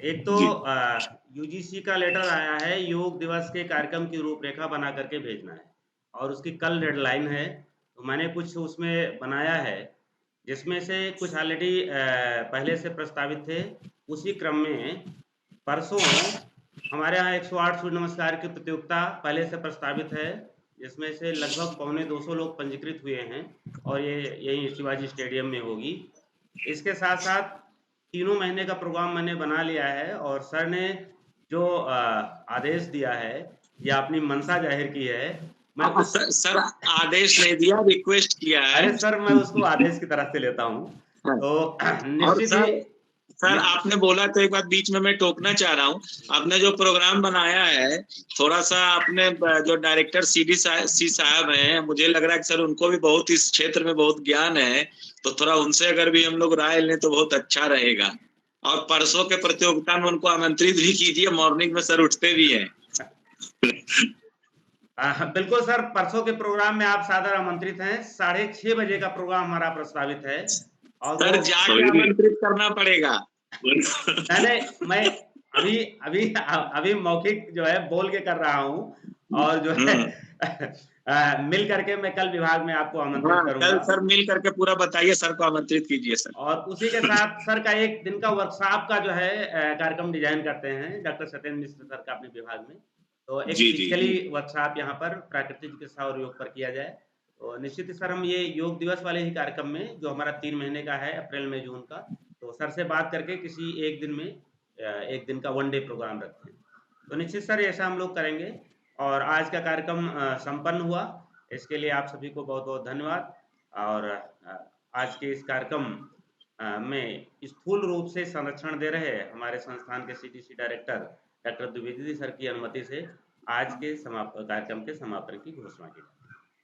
एक तो UGC का लेटर आया है, योग दिवस के कार्यक्रम की रूपरेखा बना करके भेजना है और उसकी कल डेडलाइन है। तो मैंने कुछ उसमें बनाया है, जिसमें से कुछ ऑलरेडी पहले से प्रस्तावित थे। उसी क्रम में परसों हमारे यहाँ 108 सूर्य नमस्कार की प्रतियोगिता पहले से प्रस्तावित है, जिसमें से लगभग 250 लोग पंजीकृत हुए हैं और ये यही शिवाजी स्टेडियम में होगी। इसके साथ साथ 3 महीने का प्रोग्राम मैंने बना लिया है और सर ने जो आदेश दिया है या अपनी मंशा जाहिर की है, मैं उस सर आदेश नहीं दिया, रिक्वेस्ट किया है। अरे सर, मैं उसको आदेश की तरफ से लेता हूँ। तो निश्चित ही सर आपने बोला तो एक बात बीच में मैं टोकना चाह रहा हूँ। आपने जो प्रोग्राम बनाया है, थोड़ा सा आपने जो डायरेक्टर CDC साहब हैं, मुझे लग रहा है कि सर उनको भी बहुत इस क्षेत्र में बहुत ज्ञान है, तो थोड़ा उनसे अगर भी हम लोग राय लें तो बहुत अच्छा रहेगा। और परसों के प्रतियोगिता में उनको आमंत्रित भी कीजिए, मॉर्निंग में सर उठते भी हैं। बिल्कुल सर, परसों के प्रोग्राम में आप सादर आमंत्रित हैं। 6:30 बजे का प्रोग्राम हमारा प्रस्तावित है और सर जाके आमंत्रित करना पड़ेगा। नहीं, मैं अभी मौखिक जो है बोल के कर रहा हूँ और जो है मिल करके मैं कल विभाग में आपको आमंत्रित करूंगा। कल सर मिल करके पूरा बताइए, सर को आमंत्रित कीजिए सर। और उसी के साथ सर का 1 दिन का वर्कशॉप का जो है कार्यक्रम डिजाइन करते हैं डॉक्टर सत्येंद्र मिश्र सर का अपने विभाग में। तो एक फिजिकली वर्कशॉप यहाँ पर प्राकृतिक चिकित्सा और योग पर किया जाए। तो निश्चित ही सर हम ये योग दिवस वाले ही कार्यक्रम में, जो हमारा 3 महीने का है, अप्रैल मई जून का, तो सर से बात करके किसी एक दिन में 1 दिन का 1 डे प्रोग्राम रखते हैं। तो निश्चित सर ऐसा हम लोग करेंगे। और आज का कार्यक्रम संपन्न हुआ, इसके लिए आप सभी को बहुत बहुत धन्यवाद। और आज के इस कार्यक्रम में स्थूल रूप से संरक्षण दे रहे हमारे संस्थान के CDC director doctor Dwivedi sir की अनुमति से आज के कार्यक्रम के समापन की घोषणा की।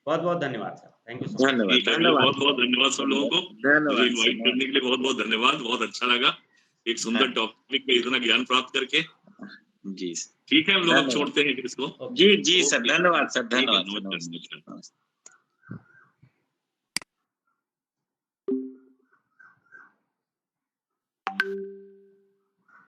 बहुत बहुत धन्यवाद sir. Thank you so much. बहुत बहुत धन्यवाद सब लोगों को, मुझे इनवाइट करने के लिए बहुत बहुत धन्यवाद। बहुत अच्छा लगा एक सुंदर टॉपिक पे इतना ज्ञान प्राप्त करके। जी ठीक है, हम लोग अब छोड़ते हैं इसको। जी सर, धन्यवाद सर, धन्यवाद।